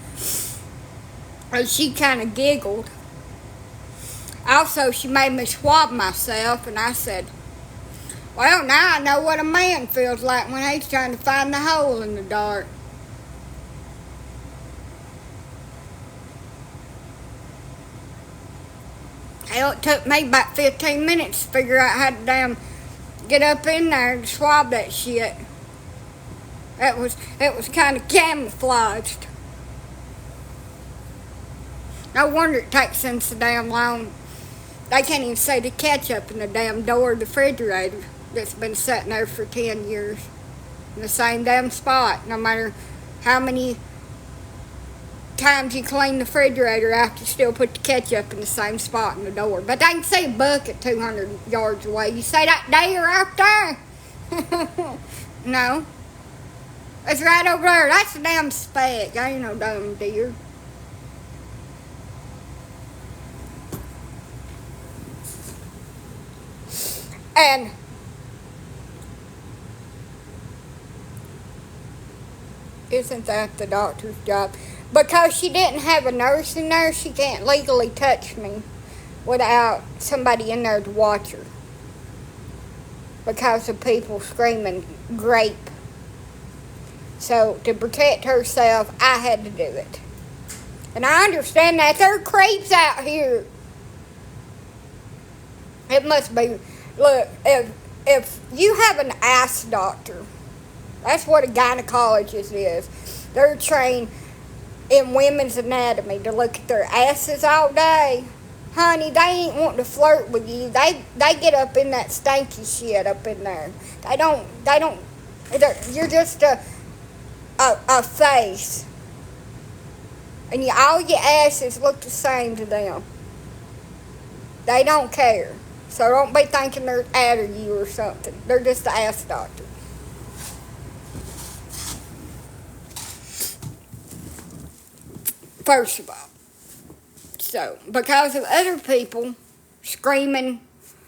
And she kind of giggled. Also, she made me swab myself, and I said, well, now I know what a man feels like when he's trying to find the hole in the dark. Hell, it took me about 15 minutes to figure out how to damn get up in there and swab that shit. It was kind of camouflaged. No wonder it takes them so damn long. They can't even see the ketchup in the damn door of the refrigerator that's been sitting there for 10 years. in the same damn spot, no matter how many times you clean the refrigerator after you still put the ketchup in the same spot in the door. But they can see a bucket 200 yards away. You say that deer out there? No. It's right over there. That's a damn speck. I ain't no damn deer. And isn't that the doctor's job? Because she didn't have a nurse in there, she can't legally touch me without somebody in there to watch her. Because of people screaming grape. So, to protect herself, I had to do it. And I understand that. There are creeps out here. It must be. Look, if you have an ass doctor, that's what a gynecologist is. They're trained in women's anatomy to look at their asses all day. Honey, they ain't wanting to flirt with you. They get up in that stanky shit up in there. You're just a face. And all your asses look the same to them. They don't care. So don't be thinking they're after you or something. They're just an ass doctor. First of all. So, because of other people screaming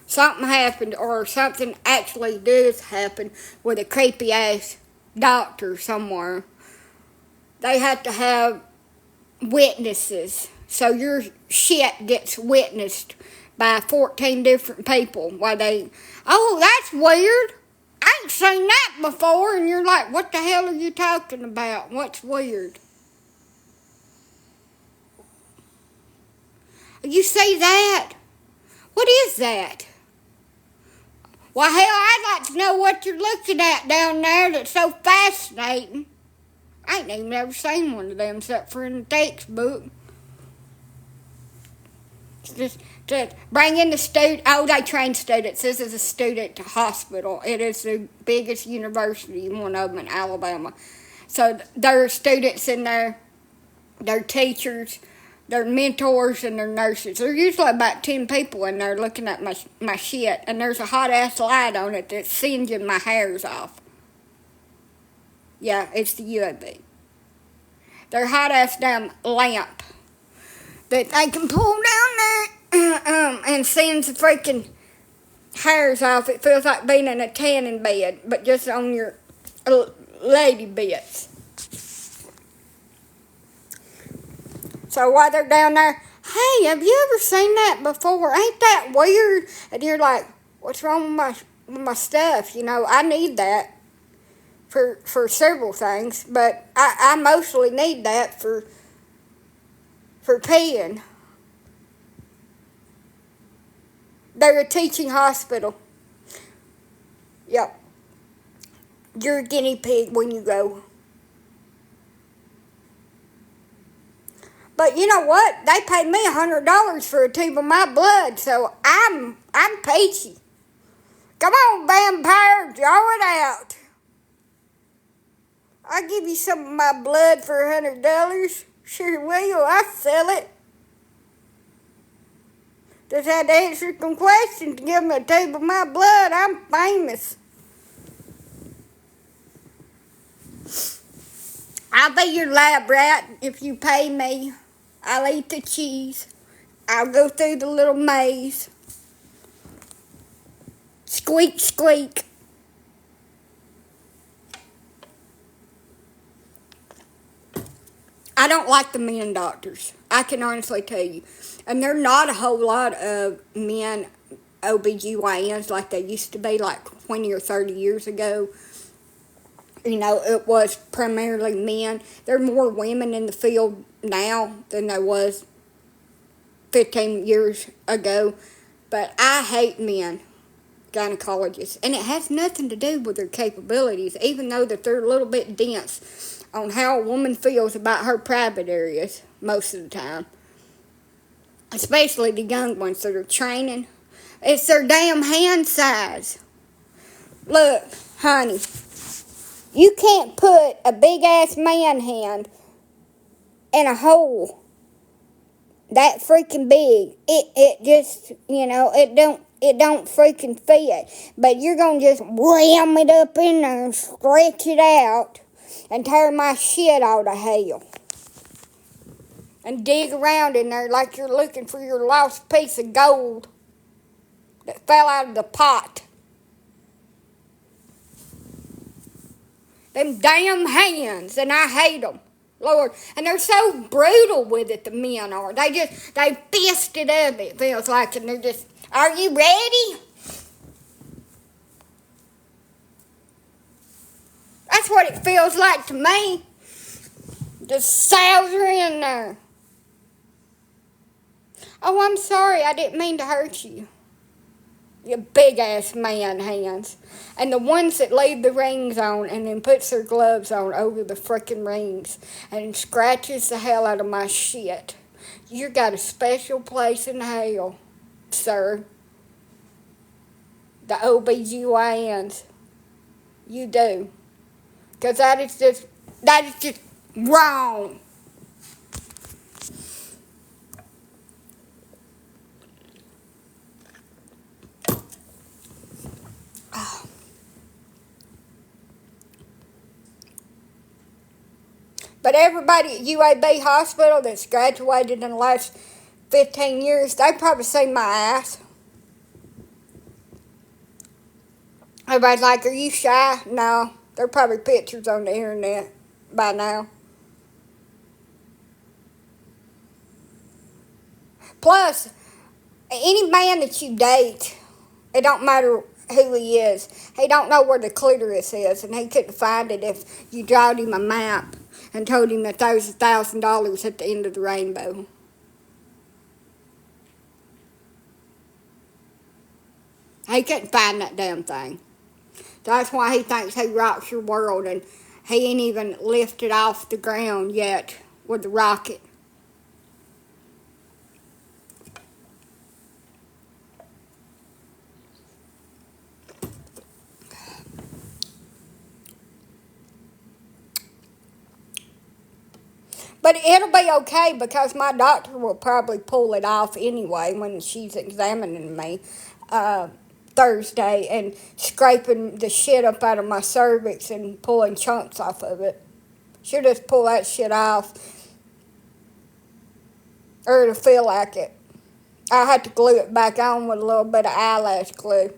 something happened or something actually does happen with a creepy ass doctor somewhere, they have to have witnesses. So your shit gets witnessed by 14 different people while oh, that's weird. I ain't seen that before. And you're like, what the hell are you talking about? What's weird? You see that? What is that? Well, hell, I'd like to know what you're looking at down there that's so fascinating. I ain't even ever seen one of them except for in the textbook. Just to bring in the student. Oh, they train students. This is a student hospital. It is the biggest university, one of them in Alabama. So there are students in there. They're teachers. They're mentors and they're nurses. There's usually about 10 people in there looking at my shit. And there's a hot-ass light on it that's singeing my hairs off. Yeah, it's the UAB. Their hot-ass damn lamp that they can pull down there and singe the freaking hairs off. It feels like being in a tanning bed, but just on your lady bits. So while they're down there, hey, have you ever seen that before? Ain't that weird? And you're like, what's wrong with my stuff? You know, I need that for several things, but I mostly need that for peeing. They're a teaching hospital. Yep. You're a guinea pig when you go. But you know what? They paid me $100 for a tube of my blood, so I'm peachy. Come on, vampire, draw it out. I'll give you some of my blood for $100. Sure will. I'll sell it. Just had to answer some questions to give me a tube of my blood. I'm famous. I'll be your lab rat if you pay me. I'll eat the cheese. I'll go through the little maze. Squeak, squeak. I don't like the men doctors. I can honestly tell you. And there are not a whole lot of men OBGYNs like they used to be, like 20 or 30 years ago. You know, it was primarily men. There are more women in the field now than there was 15 years ago. But I hate men gynecologists. And it has nothing to do with their capabilities, even though that they're a little bit dense on how a woman feels about her private areas most of the time. Especially the young ones that are training. It's their damn hand size. Look, honey. You can't put a big-ass man hand in a hole that freaking big. It just, it don't freaking fit. But you're going to just wham it up in there and stretch it out and tear my shit out of hell. And dig around in there like you're looking for your lost piece of gold that fell out of the pot. Them damn hands, and I hate them. Lord, and they're so brutal with it, the men are. They fist it up, it feels like, and they're just, are you ready? That's what it feels like to me. Just souser in there. Oh, I'm sorry, I didn't mean to hurt you. You big-ass man hands. And the ones that leave the rings on and then puts their gloves on over the frickin' rings and scratches the hell out of my shit. You got a special place in hell, sir. The OBGYNs. You do. Because that is just wrong. But everybody at UAB Hospital that's graduated in the last 15 years, they probably seen my ass. Everybody's like, are you shy? No. There are probably pictures on the internet by now. Plus, any man that you date, it don't matter who he is, he don't know where the clitoris is, and he couldn't find it if you drawed him a map and told him that there was $1,000 at the end of the rainbow. He couldn't find that damn thing. That's why he thinks he rocks your world, and he ain't even lifted off the ground yet with the rocket. But it'll be okay because my doctor will probably pull it off anyway when she's examining me Thursday and scraping the shit up out of my cervix and pulling chunks off of it. She'll just pull that shit off, or it'll feel like it. I have to glue it back on with a little bit of eyelash glue.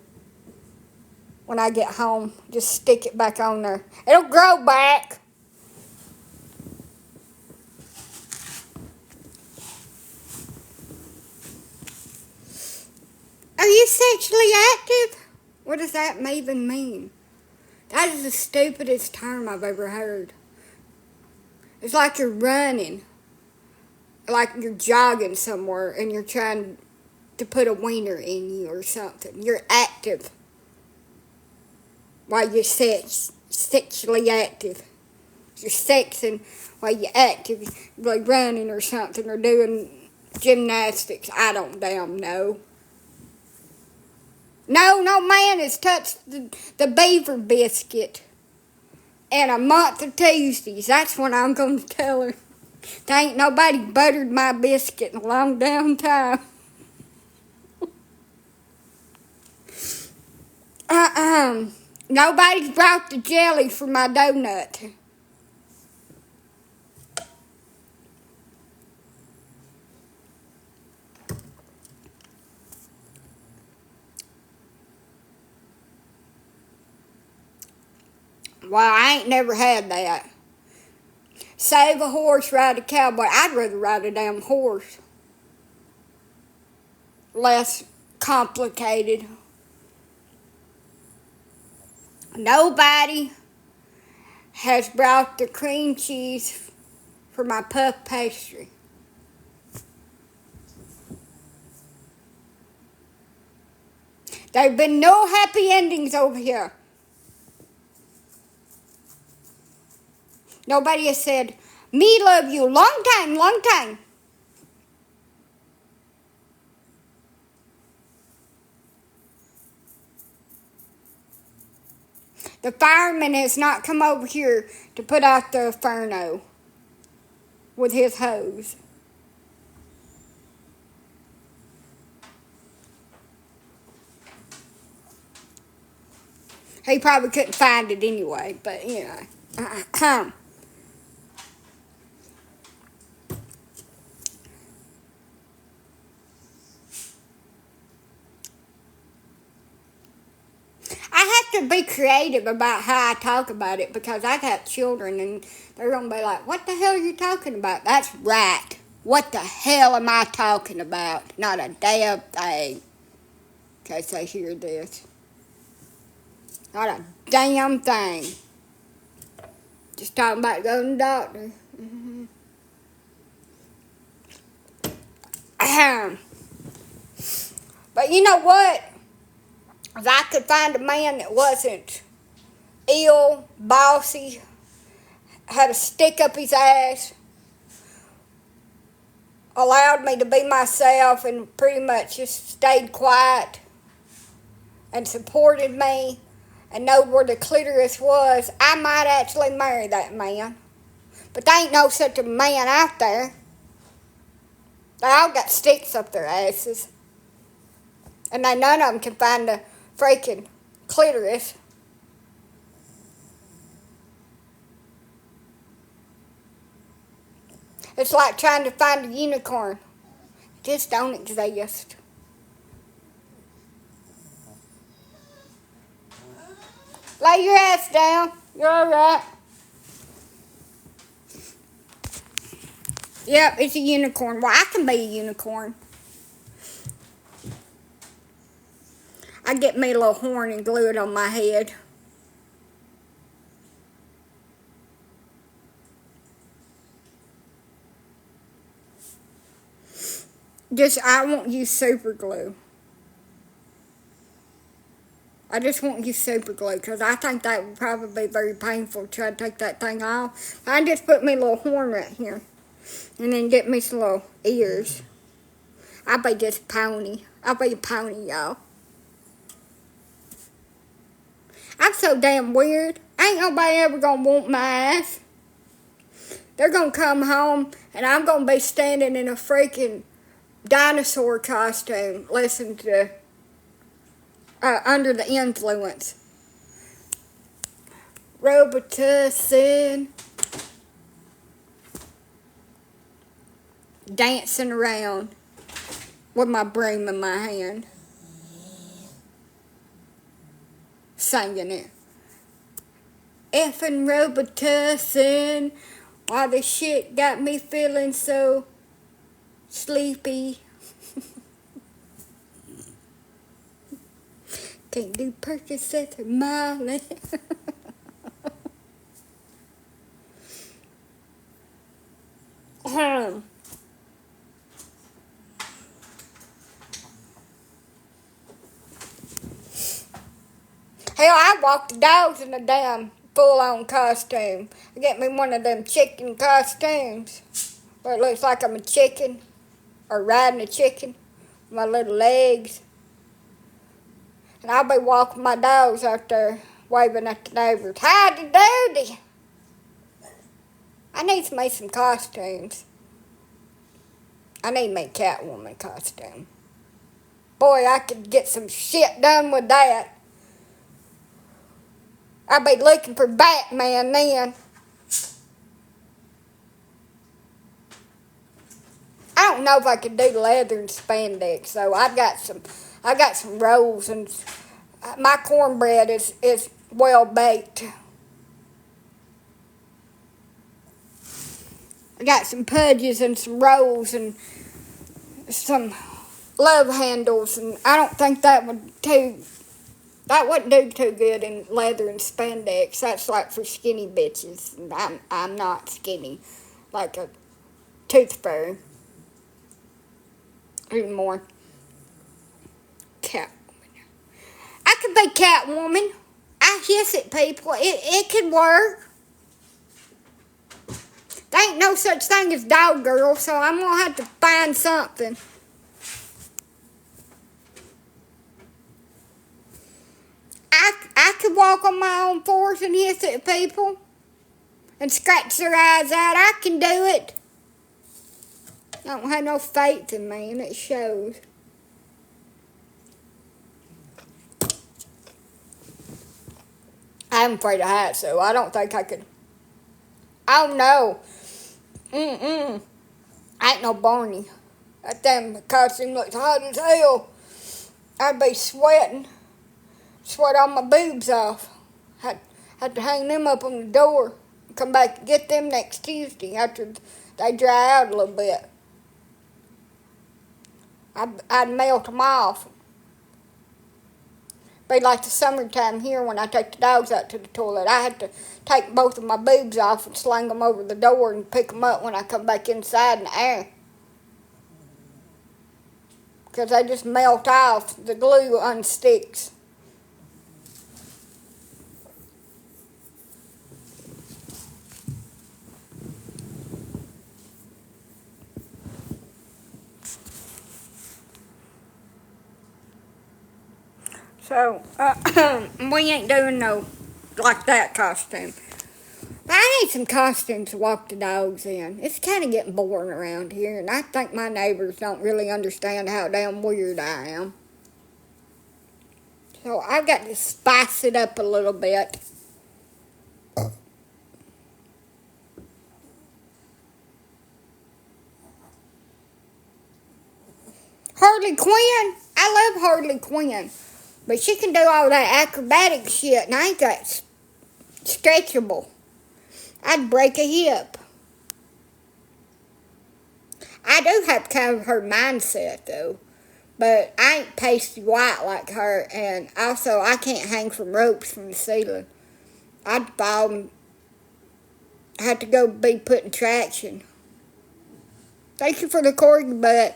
When I get home, just stick it back on there. It'll grow back. Are you sexually active? What does that even mean? That is the stupidest term I've ever heard. It's like you're running. Like you're jogging somewhere and you're trying to put a wiener in you or something. You're active. While you're sexually active. You're sexing while you're active. Like running or something or doing gymnastics. I don't damn know. No man has touched the beaver biscuit in a month of Tuesdays. That's what I'm going to tell her. There ain't nobody buttered my biscuit in a long damn time. Nobody's brought the jelly for my donut. Well, I ain't never had that. Save a horse, ride a cowboy. I'd rather ride a damn horse. Less complicated. Nobody has brought the cream cheese for my puff pastry. There've been no happy endings over here. Nobody has said, me love you, long time, long time. The fireman has not come over here to put out the inferno with his hose. He probably couldn't find it anyway, but you know. I have to be creative about how I talk about it because I got children and they're going to be like, what the hell are you talking about? That's right. What the hell am I talking about? Not a damn thing. In case they hear this. Not a damn thing. Just talking about going to the doctor. But you know what? If I could find a man that wasn't ill, bossy, had a stick up his ass, allowed me to be myself and pretty much just stayed quiet and supported me and know where the clitoris was, I might actually marry that man. But there ain't no such a man out there. They all got sticks up their asses. And none of them can find the freaking clitoris. It's like trying to find a unicorn. It just don't exist. Lay your ass down. You're alright. Yep, it's a unicorn. Well, I can be a unicorn. I get me a little horn and glue it on my head. I won't use super glue. I just won't use super glue because I think that would probably be very painful to try to take that thing off. I just put me a little horn right here and then get me some little ears. I'll be just a pony. I'll be a pony, y'all. I'm so damn weird. Ain't nobody ever gonna want my ass. They're gonna come home and I'm gonna be standing in a freaking dinosaur costume listening to Under the Influence. Robitussin. Dancing around with my broom in my hand. Singing it. Effing Robitussin. Why the shit got me feeling so sleepy. Can't do Percocet or Molly. Hell, I walk the dogs in a damn full-on costume. I get me one of them chicken costumes where it looks like I'm a chicken or riding a chicken with my little legs. And I'll be walking my dogs out there waving at the neighbors. Howdy doody! I need me some costumes. I need me a Catwoman costume. Boy, I could get some shit done with that. I'll be looking for Batman then. I don't know if I could do leather and spandex, so I got some rolls and my cornbread is well baked. I got some pudges and some rolls and some love handles, and I don't think that wouldn't do too good in leather and spandex. That's like for skinny bitches. I'm not skinny, like a tooth fairy. Even more. Catwoman. I could be Catwoman. I hiss at people. It could work. There ain't no such thing as dog girl, so I'm going to have to find something. I could walk walk on my own fours and hiss at people and scratch their eyes out. I can do it. I don't have no faith in me, and it shows. I'm afraid of heights, though. I don't think I could. Oh, no. I ain't no Barney. That damn costume looks hot as hell. I'd be sweating. Sweat all my boobs off. Had to hang them up on the door. Come back and get them next Tuesday after they dry out a little bit. I'd melt them off. Be like the summertime here when I take the dogs out to the toilet. I had to take both of my boobs off and sling them over the door and pick them up when I come back inside in the air. Because they just melt off. The glue unsticks. So, we ain't doing no like that costume. But I need some costumes to walk the dogs in. It's kind of getting boring around here, and I think my neighbors don't really understand how damn weird I am. So I've got to spice it up a little bit. Harley Quinn, I love Harley Quinn. But she can do all that acrobatic shit, and I ain't that stretchable. I'd break a hip. I do have kind of her mindset, though. But I ain't pasty white like her, and also I can't hang from ropes from the ceiling. I'd fall and have to go be put in traction. Thank you for the corgi butt.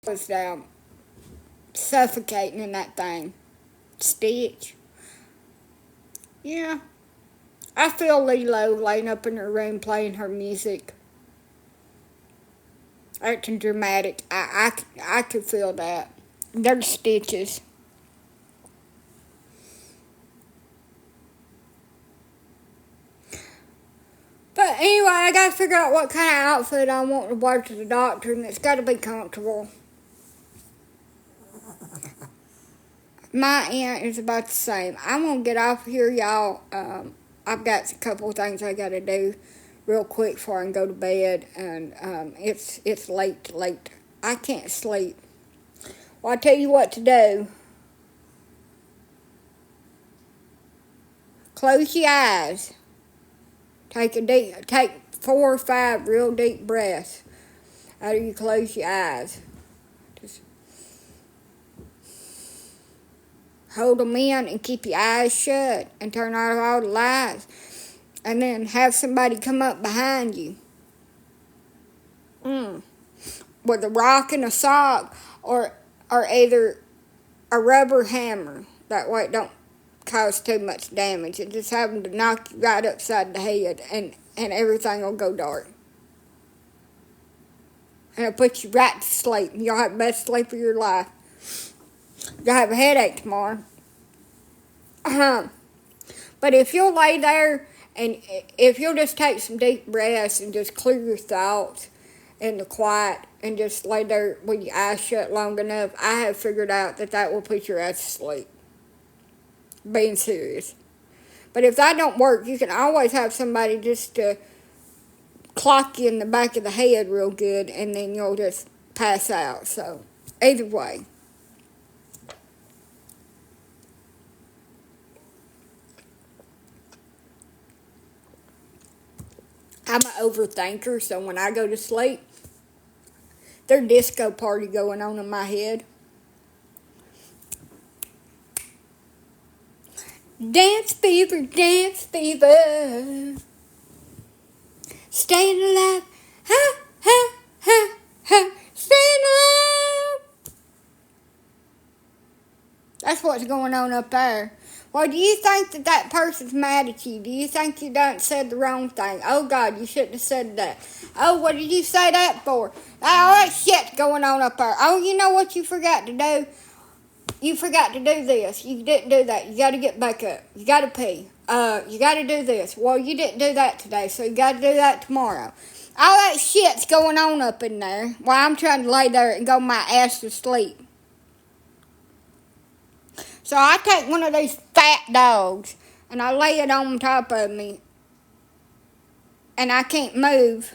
Was down suffocating in that thing. Stitch. Yeah. I feel Lilo laying up in her room playing her music. Acting dramatic. I could feel that. They're stitches. But anyway, I gotta figure out what kind of outfit I want to wear to the doctor, and it's gotta be comfortable. My aunt is about the same. I'm gonna get off here, y'all. I've got a couple of things I gotta do real quick before I can go to bed, and it's late. I can't sleep. Well, I tell you what to do. Close your eyes. Take 4 or 5 real deep breaths after you close your eyes. Just hold them in and keep your eyes shut and turn off all the lights. And then have somebody come up behind you. With a rock and a sock or either a rubber hammer. That way it don't cause too much damage. And just have them to knock you right upside the head and everything will go dark. And it'll put you right to sleep. You'll have the best sleep of your life. You'll have a headache tomorrow. But if you'll lay there and if you'll just take some deep breaths and just clear your thoughts in the quiet and just lay there with your eyes shut long enough, I have figured out that will put your ass to sleep. Being serious. But if that don't work, you can always have somebody just to clock you in the back of the head real good, and then you'll just pass out. So, either way. I'm an overthinker, so when I go to sleep, there's a disco party going on in my head. Dance fever, dance fever. Staying alive, ha, ha, ha, ha. Staying alive. That's what's going on up there. Well, do you think that person's mad at you? Do you think you done said the wrong thing? Oh, God, you shouldn't have said that. Oh, what did you say that for? Oh, that shit's going on up there. Oh, you know what you forgot to do? You forgot to do this. You didn't do that. You got to get back up. You got to pee. You got to do this. Well, you didn't do that today, so you got to do that tomorrow. All that shit's going on up in there while I'm trying to lay there and go my ass to sleep. So I take one of these fat dogs and I lay it on top of me. And I can't move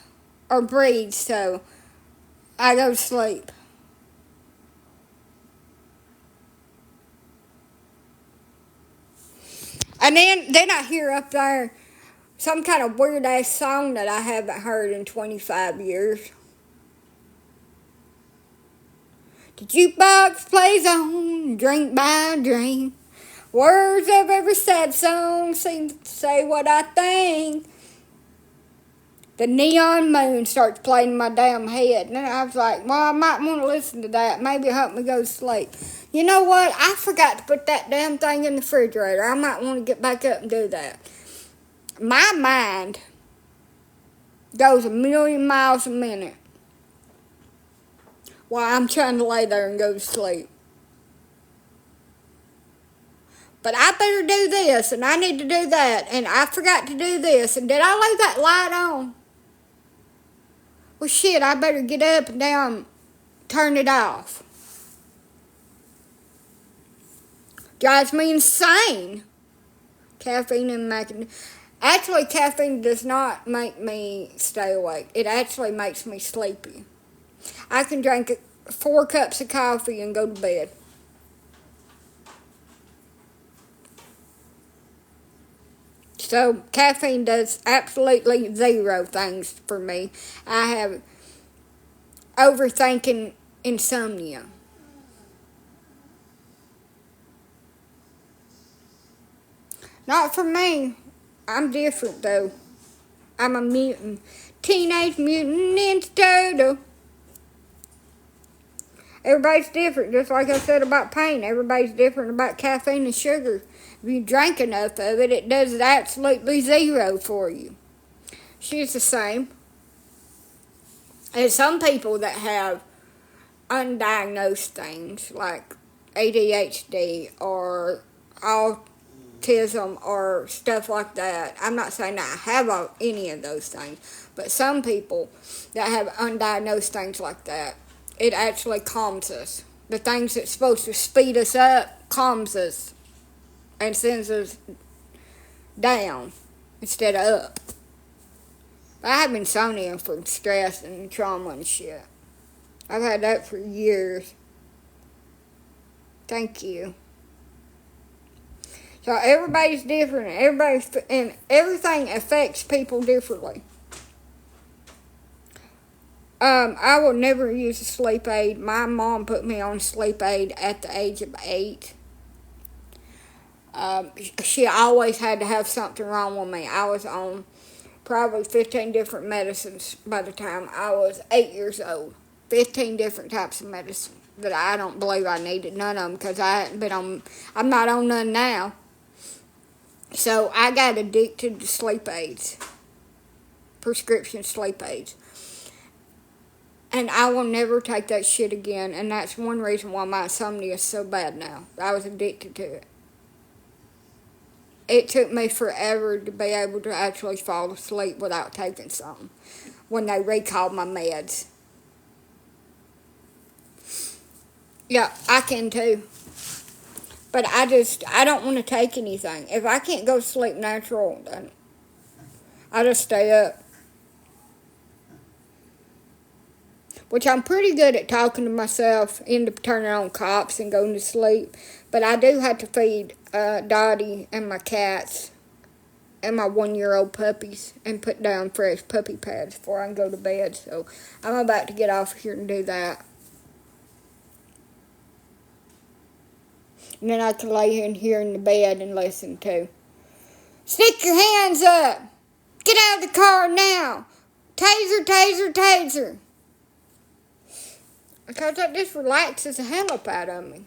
or breathe, so I go to sleep. And then I hear up there some kind of weird ass song that I haven't heard in 25 years. The jukebox plays on, drink by drink. Words of every sad song seem to say what I think. The neon moon starts playing in my damn head. And I was like, well, I might want to listen to that. Maybe it'll help me go to sleep. You know what? I forgot to put that damn thing in the refrigerator. I might want to get back up and do that. My mind goes 1,000,000 miles a minute while I'm trying to lay there and go to sleep. But I better do this, and I need to do that, and I forgot to do this, and did I leave that light on? Well, shit, I better get up and down, turn it off. Drives me insane. Caffeine and making... Actually, caffeine does not make me stay awake. It actually makes me sleepy. I can drink 4 cups of coffee and go to bed. So, caffeine does absolutely 0 things for me. I have overthinking insomnia. Not for me. I'm different, though. I'm a mutant. Teenage Mutant Ninja Turtle. Everybody's different, just like I said about pain. Everybody's different about caffeine and sugar. If you drink enough of it, it does absolutely 0 for you. She's the same. There's some people that have undiagnosed things like ADHD or autism or stuff like that. I'm not saying that I have any of those things, but some people that have undiagnosed things like that, it actually calms us. The things that's supposed to speed us up calms us and sends us down instead of up. I have insomnia from stress and trauma and shit. I've had that for years. Thank you. So everybody's different. And everything affects people differently. I will never use a sleep aid. My mom put me on sleep aid at the age of 8. She always had to have something wrong with me. I was on probably 15 different medicines by the time I was 8 years old. 15 different types of medicine that I don't believe I needed none of them because I'm not on none now. So I got addicted to sleep aids, prescription sleep aids. And I will never take that shit again. And that's one reason why my insomnia is so bad now. I was addicted to it. It took me forever to be able to actually fall asleep without taking something when they recalled my meds. Yeah, I can too. But I don't want to take anything. If I can't go to sleep natural, then I just stay up. which I'm pretty good at talking to myself into turning on cops and going to sleep. But I do have to feed Dottie and my cats and my 1-year-old puppies and put down fresh puppy pads before I can go to bed. So I'm about to get off here and do that. And then I can lay in here in the bed and listen to. Stick your hands up. Get out of the car now. Taser, taser, taser. Because that just relaxes the hell up out of me.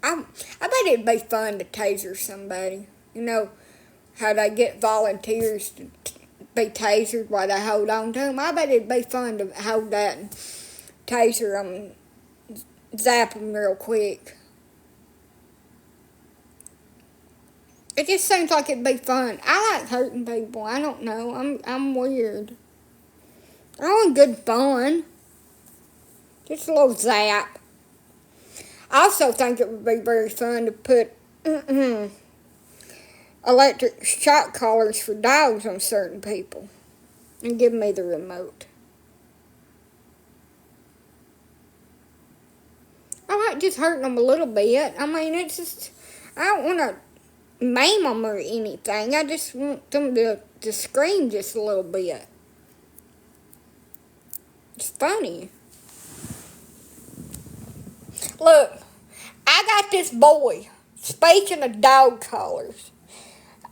I bet it'd be fun to taser somebody. You know how they get volunteers to be tasered while they hold on to them? I bet it'd be fun to hold that and taser them, zap them real quick. It just seems like it'd be fun. I like hurting people. I don't know. I'm weird. I want good fun. Just a little zap. I also think it would be very fun to put electric shock collars for dogs on certain people and give me the remote. I like just hurting them a little bit. I mean, it's just, I don't want to maim them or anything. I just want them to scream just a little bit. It's funny. Look, I got this boy. Speaking of dog collars,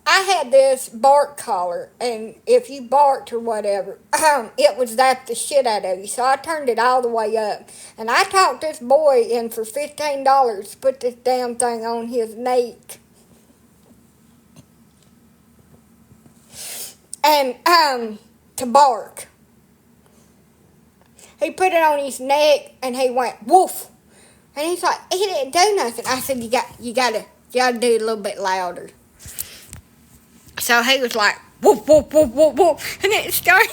I had this bark collar, and if you barked or whatever, it would zap the shit out of you. So I turned it all the way up, and I talked this boy in for $15 to put this damn thing on his neck. And to bark. He put it on his neck, and he went woof. And he's like, he didn't do nothing. I said, you gotta do it a little bit louder. So he was like, whoop, whoop, whoop, whoop, whoop. And it started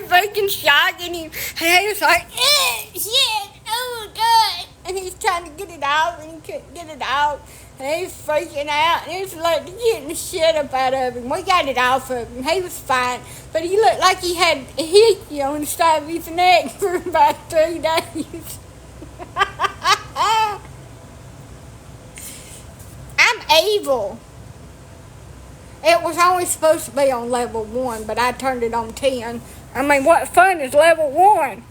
fucking shocking him. And he was like, shit, oh God. And he's trying to get it out, and he couldn't get it out. And he was freaking out, and he was like getting the shit up out of him. We got it off of him. He was fine. But he looked like he had a hickey on the side of his neck for about 3 days. I'm evil. It was only supposed to be on level 1, but I turned it on 10. I mean, what fun is level 1?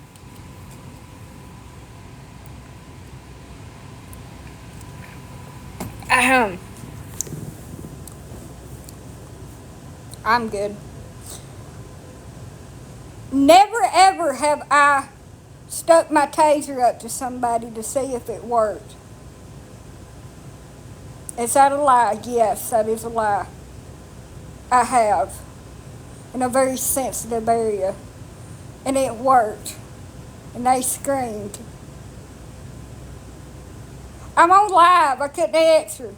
I'm good. Never ever have I stuck my taser up to somebody to see if it worked. Is that a lie? Yes, that is a lie. I have. In a very sensitive area. And it worked. And they screamed. I'm on live. I couldn't answer.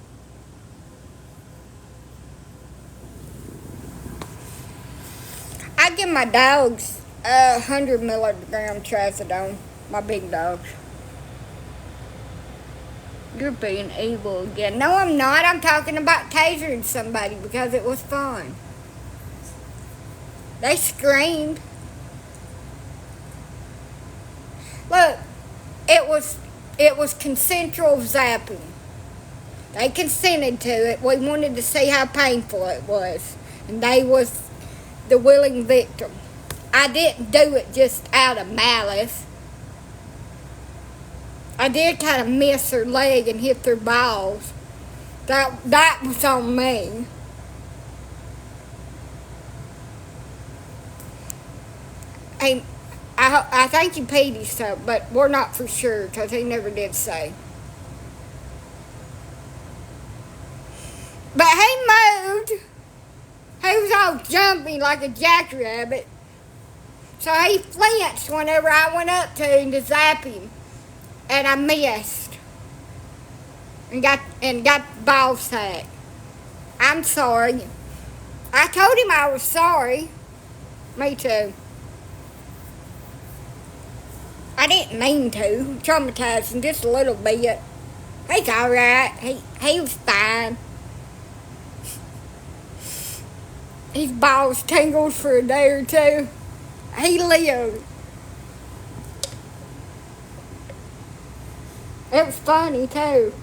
I give my dogs 100 milligram trazodone. My big dogs. You're being evil again. No, I'm not. I'm talking about tasering somebody because it was fun. They screamed. Look, it was consensual zapping. They consented to it. We wanted to see how painful it was. And they was the willing victim. I didn't do it just out of malice. I did kind of miss her leg and hit their balls. That was on me. And I think he peed himself, but we're not for sure because he never did say. But he moved. He was all jumpy like a jackrabbit. So he flinched whenever I went up to him to zap him. And I missed. And got the ball sack. I'm sorry. I told him I was sorry. Me too. I didn't mean to. Traumatized him just a little bit. He's alright. He was fine. his balls tingled for a day or two. He lived. It was funny too.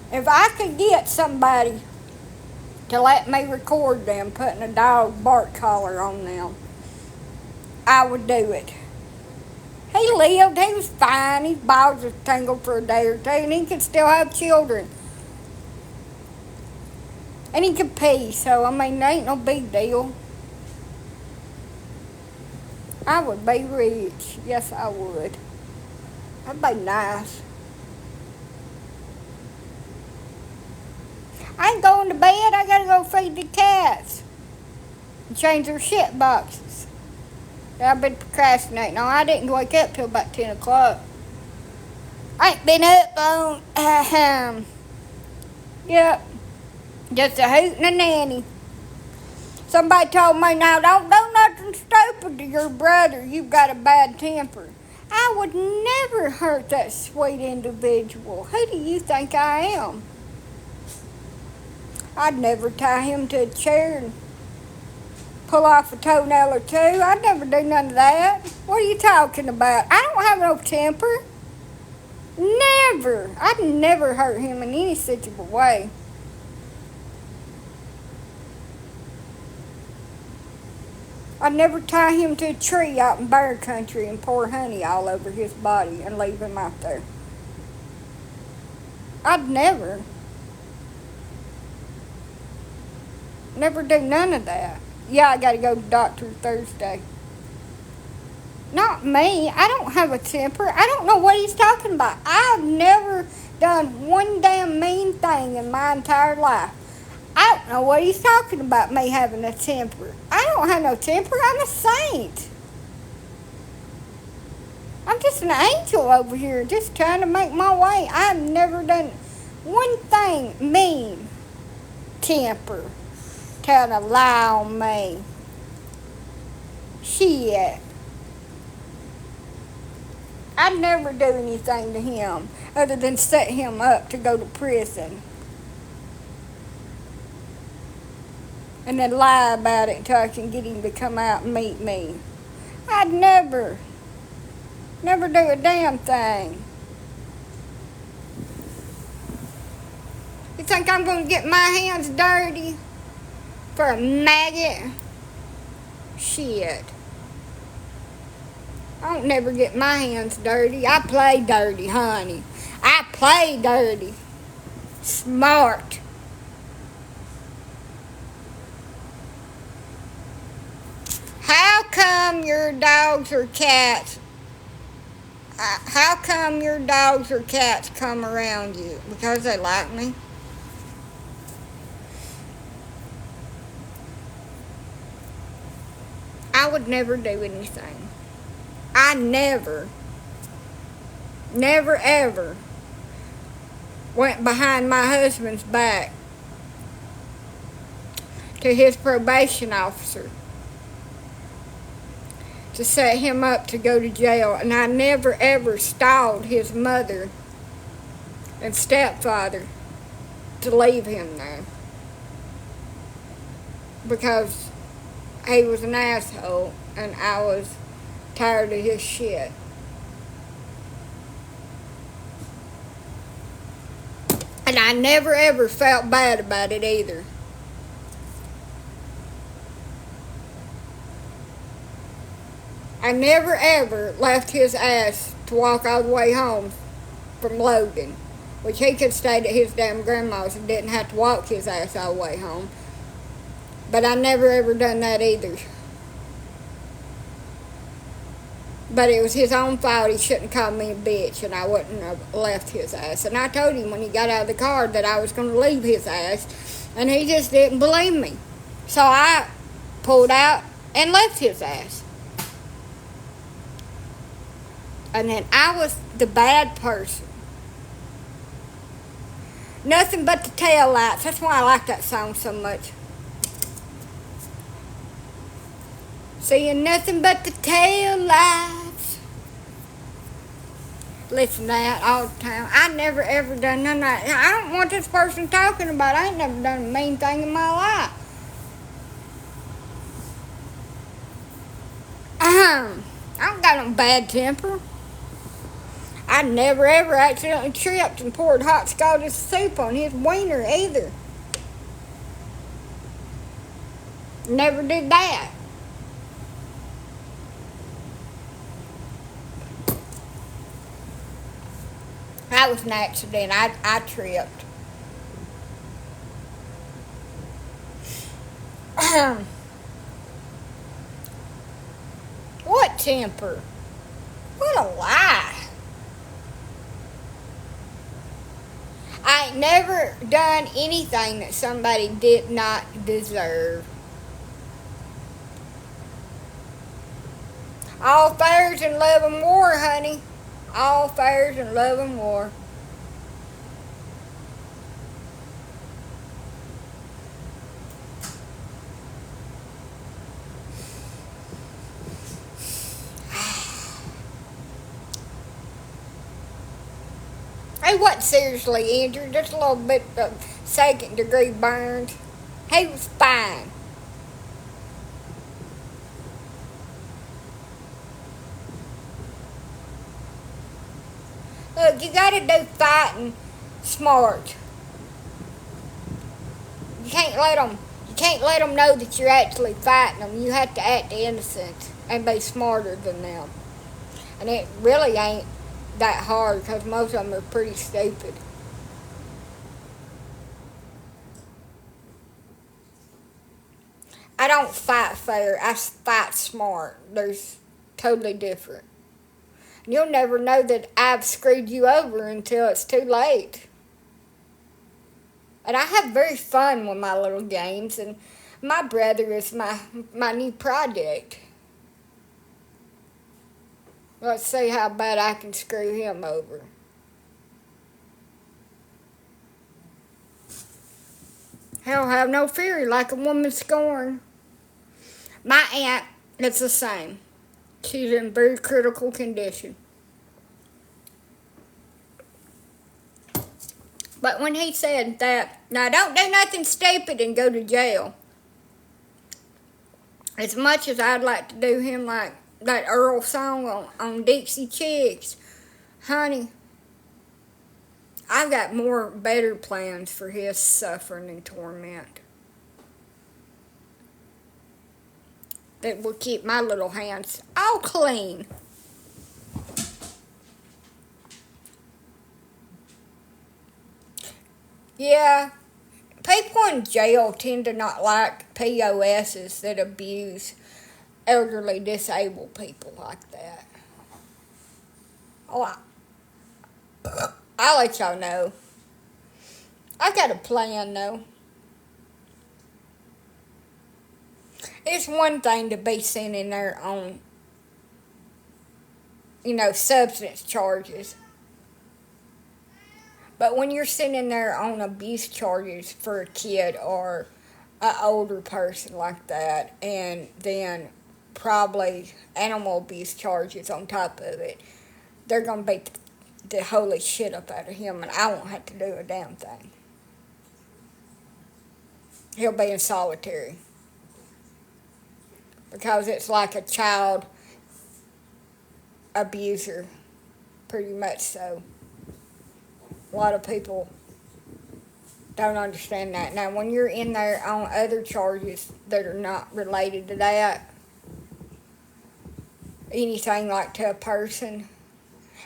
If I could get somebody to let me record them putting a dog bark collar on them, I would do it. He lived, he was fine, his balls was tingled for a day or two, and he could still have children. And he could pee, so I mean, that ain't no big deal. I would be rich. Yes, I would. That'd be nice. I ain't going to bed. I gotta go feed the cats and change their shit boxes. I've been procrastinating. No, I didn't wake up till about 10 o'clock. I ain't been up on, yep, just a hoot and a nanny. Somebody told me, now don't do nothing stupid to your brother. You've got a bad temper. I would never hurt that sweet individual. Who do you think I am? I'd never tie him to a chair and pull off a toenail or two. I'd never do none of that. What are you talking about? I don't have no temper. Never. I'd never hurt him in any such a way. I'd never tie him to a tree out in bear country and pour honey all over his body and leave him out there. I'd never do none of that. Yeah, I gotta go to the doctor Thursday. Not me. I don't have a temper. I don't know what he's talking about. I've never done one damn mean thing in my entire life. I don't know what he's talking about, me having a temper. I don't have no temper. I'm a saint. I'm just an angel over here, just trying to make my way. I've never done one thing mean. Temper. Trying to lie on me. Shit. I'd never do anything to him other than set him up to go to prison. And then lie about it until I can get him to come out and meet me. I'd never do a damn thing. You think I'm going to get my hands dirty for a maggot? Shit. I don't never get my hands dirty. I play dirty, honey. I play dirty. Smart. How come your dogs or cats come around you? Because they like me? I would never do anything. I never ever went behind my husband's back to his probation officer to set him up to go to jail, and I never ever stalled his mother and stepfather to leave him there because he was an asshole and I was tired of his shit. And I never ever felt bad about it either. I never ever left his ass to walk all the way home from Logan, which he could stay at his damn grandma's and didn't have to walk his ass all the way home. But I never ever done that either. But it was his own fault. He shouldn't have called me a bitch, and I wouldn't have left his ass. And I told him when he got out of the car that I was going to leave his ass, and he just didn't believe me. So I pulled out and left his ass. And then I was the bad person. Nothing but the tail lights. That's why I like that song so much. Seeing nothing but the tail lights. listen to that all the time. I never ever done none of that. I don't want this person talking about. I ain't never done a mean thing in my life. I don't got no bad temper. I never ever accidentally tripped and poured hot Scottish soup on his wiener either. Never did that. That was an accident. I tripped. What temper? What a lie. I ain't never done anything that somebody did not deserve. All fairs and love and war, honey. All fairs and love and war. He wasn't seriously injured, just a little bit of second degree burns. He was fine. Look, you gotta do fighting smart. You can't let them know that you're actually fighting them. You have to act innocent and be smarter than them. And it really ain't that hard because most of them are pretty stupid. I don't fight fair. I fight smart. There's totally different. You'll never know that I've screwed you over until it's too late. And I have very fun with my little games, and my brother is my new project. Let's see how bad I can screw him over. He'll have no fury like a woman scorned. My aunt, it's the same. She's in very critical condition. But when he said that, now don't do nothing stupid and go to jail. As much as I'd like to do him like that Earl song on Dixie Chicks, honey, I've got better plans for his suffering and torment that will keep my little hands all clean. Yeah, people in jail tend to not like POSs that abuse elderly disabled people like that. Oh, I'll let y'all know. I got a plan though. It's one thing to be sent in there on, substance charges. But when you're sitting there on abuse charges for a kid or an older person like that, and then probably animal abuse charges on top of it, they're going to beat the holy shit up out of him, and I won't have to do a damn thing. He'll be in solitary. Because it's like a child abuser, pretty much so. A lot of people don't understand that. Now, when you're in there on other charges that are not related to that, anything like to a person,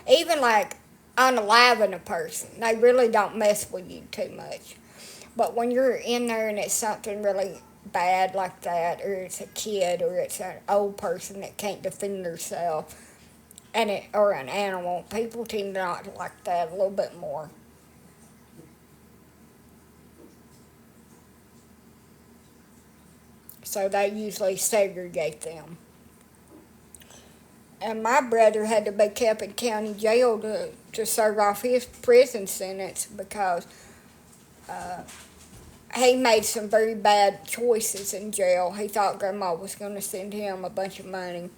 even like unaliving a person, they really don't mess with you too much. But when you're in there and it's something really bad like that, or it's a kid, or it's an old person that can't defend themselves, or an animal, people tend not to like that a little bit more. So they usually segregate them. And my brother had to be kept in county jail to serve off his prison sentence because he made some very bad choices in jail. He thought Grandma was going to send him a bunch of money.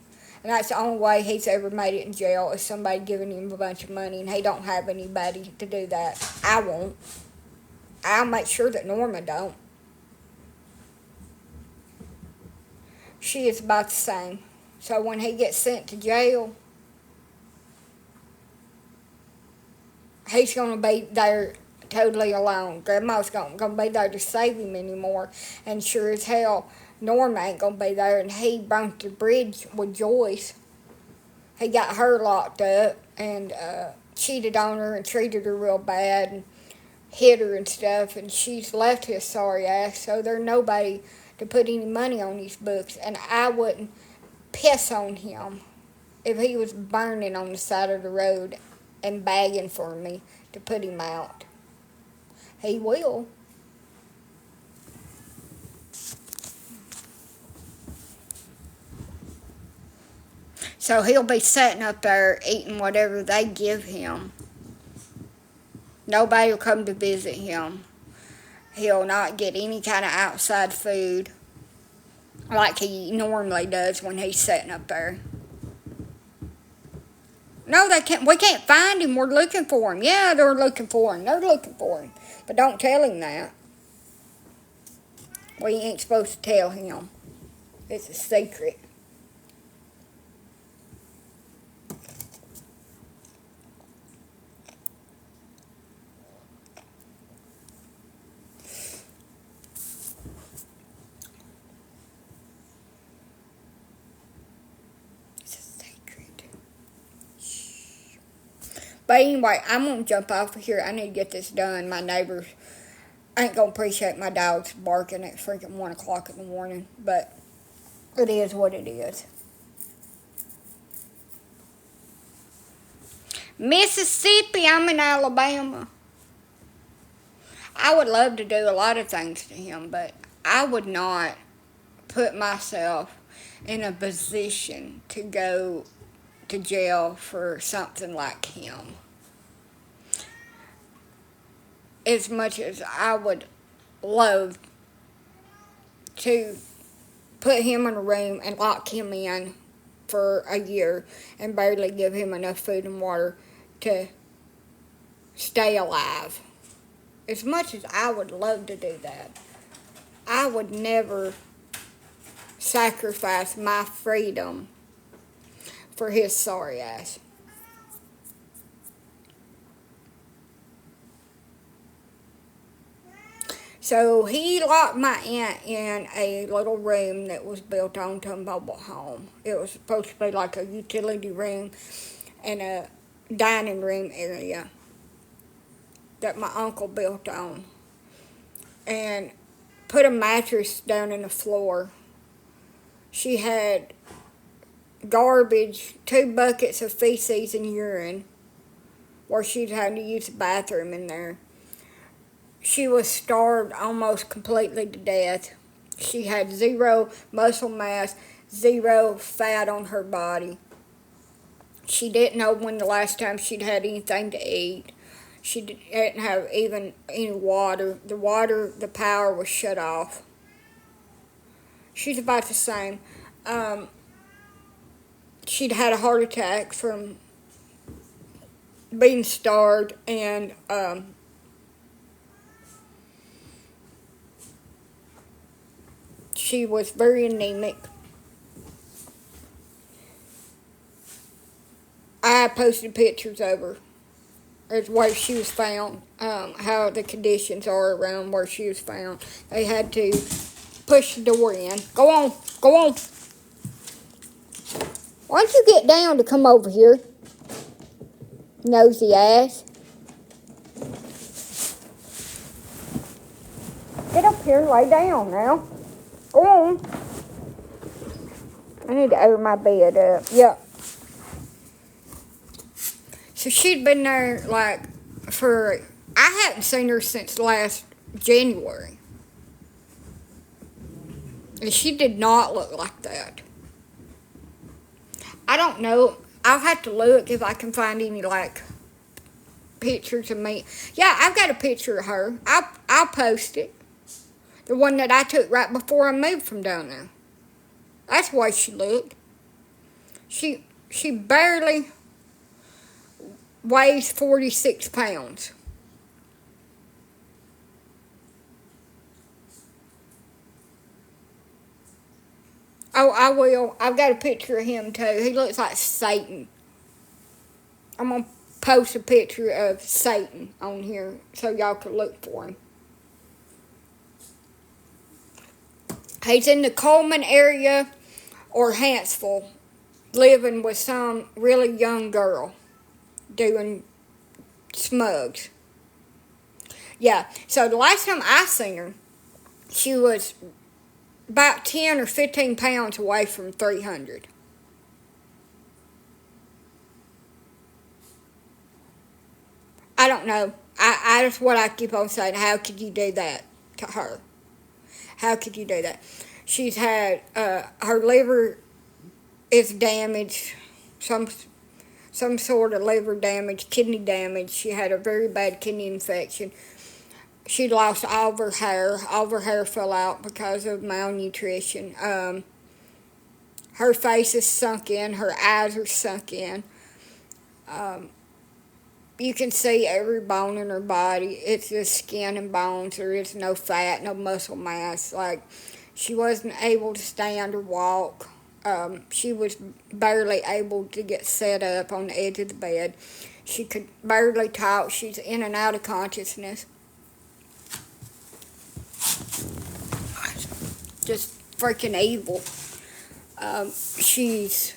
And that's the only way he's ever made it in jail is somebody giving him a bunch of money, and he don't have anybody to do that. I won't. I'll make sure that Norma don't. She is about the same. So when he gets sent to jail, he's going to be there totally alone. Grandma's going to be there to save him anymore. And sure as hell, Norma ain't going to be there. And he burnt the bridge with Joyce. He got her locked up and cheated on her and treated her real bad and hit her and stuff. And she's left his sorry ass. So there's nobody to put any money on his books. And I wouldn't piss on him if he was burning on the side of the road and begging for me to put him out. He will. So he'll be sitting up there eating whatever they give him. Nobody will come to visit him. He'll not get any kind of outside food like he normally does when he's sitting up there. No, they can't. We can't find him. We're looking for him. Yeah, they're looking for him. They're looking for him. But don't tell him that. We ain't supposed to tell him. It's a secret. But anyway, I'm going to jump off of here. I need to get this done. My neighbors ain't going to appreciate my dogs barking at freaking 1 o'clock in the morning. But it is what it is. Mississippi, I'm in Alabama. I would love to do a lot of things to him, but I would not put myself in a position to go to jail for something like him. As much as I would love to put him in a room and lock him in for a year and barely give him enough food and water to stay alive. As much as I would love to do that, I would never sacrifice my freedom for his sorry ass. So he locked my aunt in a little room that was built onto a mobile home. It was supposed to be like a utility room and a dining room area that my uncle built on. And put a mattress down in the floor. She had garbage, 2 buckets of feces and urine, where she'd had to use the bathroom in there. She was starved almost completely to death. She had 0 muscle mass, 0 fat on her body. She didn't know when the last time she'd had anything to eat. She didn't have even any water. The power was shut off. She's about the same. She'd had a heart attack from being starved, and she was very anemic. I posted pictures of her as where she was found, how the conditions are around where she was found. They had to push the door in. Go on. Why don't you get down to come over here, nosy ass? Get up here and lay down now. Go on. I need to open my bed up. Yep. So she'd been there I hadn't seen her since last January. And she did not look like that. I don't know. I'll have to look if I can find any, pictures of me. Yeah, I've got a picture of her. I'll post it. The one that I took right before I moved from down there. That's the way she looked. She barely weighs 46 pounds. Oh, I will. I've got a picture of him too. He looks like Satan. I'm going to post a picture of Satan on here so y'all can look for him. He's in the Coleman area or Hansville, living with some really young girl doing smugs. Yeah, so the last time I seen her, she was about 10 or 15 pounds away from 300. I don't know. I that's what I keep on saying. How could you do that to her? How could you do that? She's had her liver is damaged, some sort of liver damage, kidney damage. She had a very bad kidney infection. She lost all of her hair. All of her hair fell out because of malnutrition. Her face is sunk in. Her eyes are sunk in. You can see every bone in her body. It's just skin and bones. There is no fat, no muscle mass. Like, she wasn't able to stand or walk. She was barely able to get set up on the edge of the bed. She could barely talk. She's in and out of consciousness. Just freaking evil. She's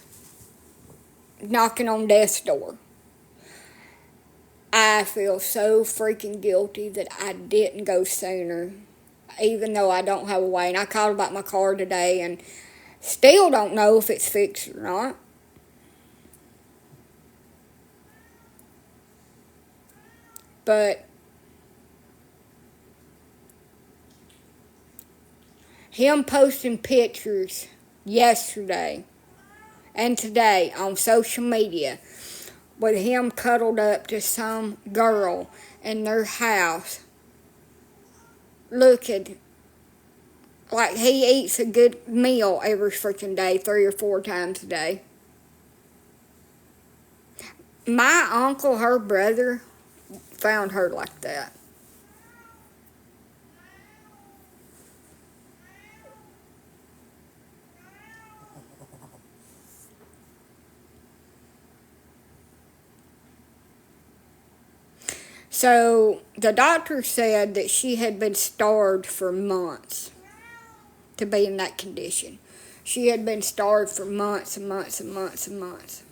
knocking on death's door. I feel so freaking guilty that I didn't go sooner, even though I don't have a way. And I called about my car today and still don't know if it's fixed or not. But him posting pictures yesterday and today on social media with him cuddled up to some girl in their house, looking like he eats a good meal every freaking day, 3 or 4 times a day. My uncle, her brother, found her like that. So the doctor said that she had been starved for months to be in that condition. She had been starved for months and months and months and months.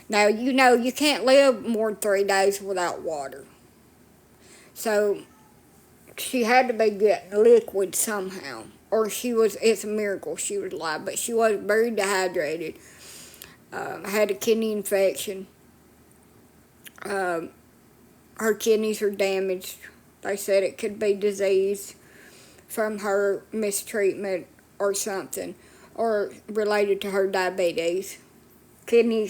Now, you know, you can't live more than 3 days without water. So she had to be getting liquid somehow. Or it's a miracle she was alive. But she was very dehydrated. Had a kidney infection. Her kidneys are damaged. They said it could be disease from her mistreatment or something, or related to her diabetes. Kidney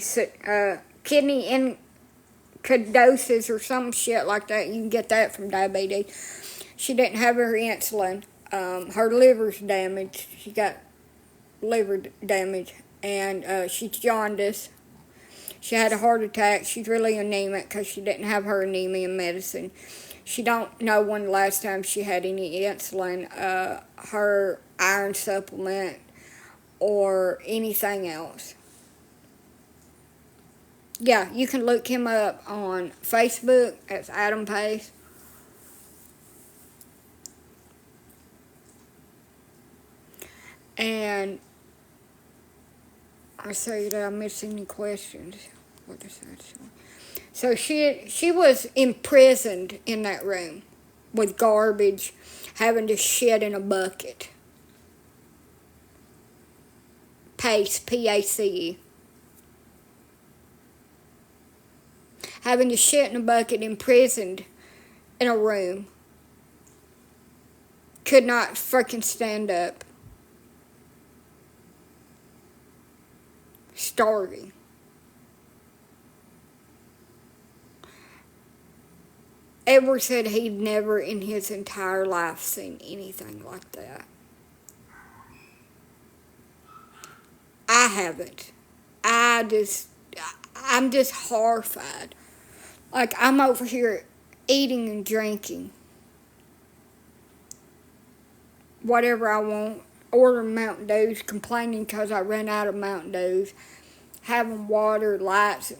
acidosis or some shit like that. You can get that from diabetes. She didn't have her insulin. Her liver's damaged. She got liver damage, and she's jaundiced. She had a heart attack. She's really anemic because she didn't have her anemia medicine. She don't know when the last time she had any insulin, her iron supplement, or anything else. Yeah, you can look him up on Facebook. It's Adam Pace. And I say, did I miss any questions? What is that? So she was imprisoned in that room with garbage, having to shit in a bucket. Pace, P-A-C-E. Having to shit in a bucket, imprisoned in a room. Could not freaking stand up. Starving. Edward said he'd never in his entire life seen anything like that. I haven't. I'm just horrified. Like, I'm over here eating and drinking whatever I want, ordering Mountain Dews, complaining because I ran out of Mountain Dews, having water, lights,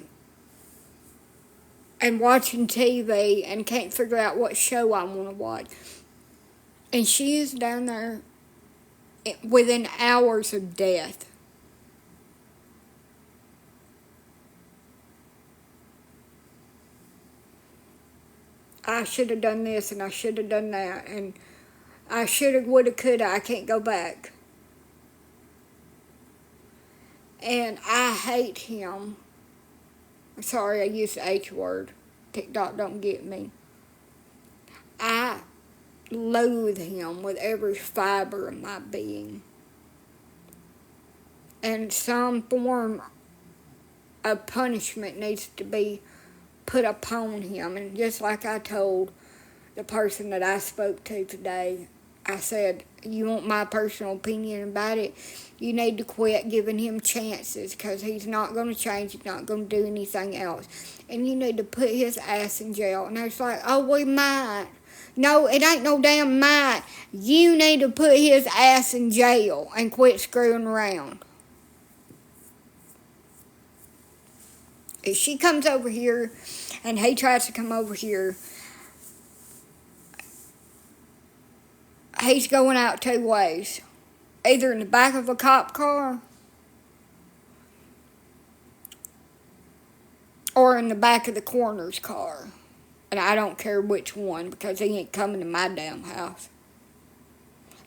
and watching TV, and can't figure out what show I want to watch. And she is down there within hours of death. I should have done this and I should have done that, and I should have, would have, could have. I can't go back. And I hate him. Sorry, I used the H word. TikTok don't get me. I loathe him with every fiber of my being. And some form of punishment needs to be put upon him. And just like I told the person that I spoke to today, I said, you want my personal opinion about it? You need to quit giving him chances, because he's not going to change. He's not going to do anything else. And you need to put his ass in jail. And it's like, oh, we might. No, it ain't no damn might. You need to put his ass in jail and quit screwing around. If she comes over here and he tries to come over here, he's going out two ways. Either in the back of a cop car or in the back of the coroner's car. And I don't care which one, because he ain't coming to my damn house.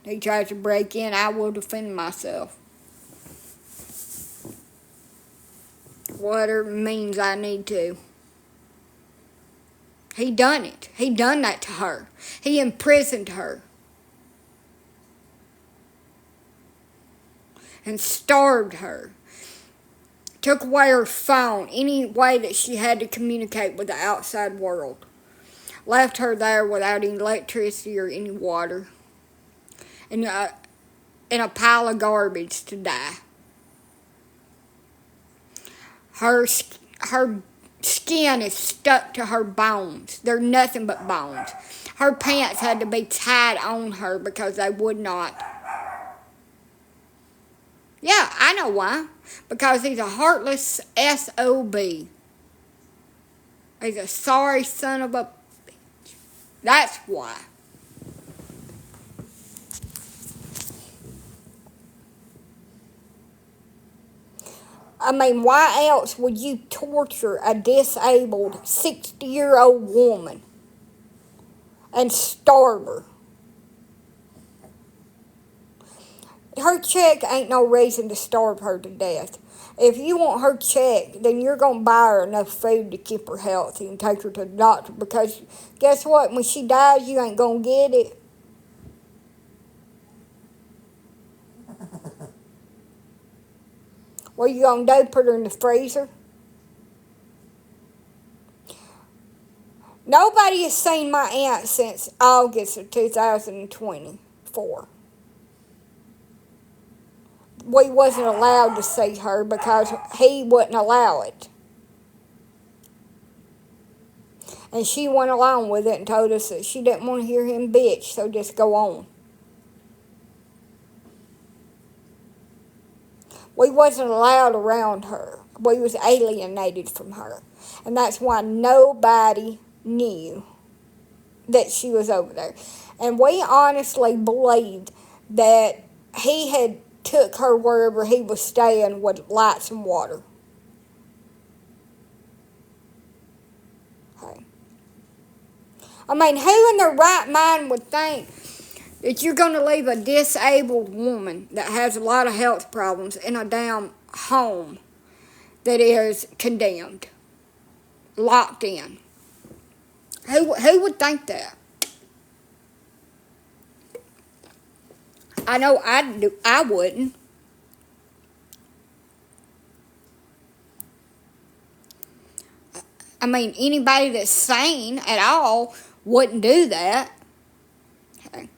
If he tries to break in, I will defend myself. Whatever means I need to. He done it. He done that to her. He imprisoned her. And starved her. Took away her phone, any way that she had to communicate with the outside world. Left her there without any electricity or any water. And in a pile of garbage to die. Her skin is stuck to her bones. They're nothing but bones. Her pants had to be tied on her because they would not. Yeah, I know why. Because he's a heartless SOB. He's a sorry son of a bitch. That's why. I mean, why else would you torture a disabled 60-year-old woman and starve her? Her check ain't no reason to starve her to death. If you want her check, then you're going to buy her enough food to keep her healthy and take her to the doctor. Because guess what? When she dies, you ain't going to get it. What are you going to do? Put her in the freezer? Nobody has seen my aunt since August of 2024. We wasn't allowed to see her because he wouldn't allow it. And she went along with it and told us that she didn't want to hear him bitch, so just go on. We wasn't allowed around her. We was alienated from her. And that's why nobody knew that she was over there. And we honestly believed that he had took her wherever he was staying with lights and water. Okay. I mean, who in their right mind would think that you're going to leave a disabled woman that has a lot of health problems in a damn home that is condemned, locked in? Who would think that? I know I wouldn't. I mean, anybody that's sane at all wouldn't do that. Okay.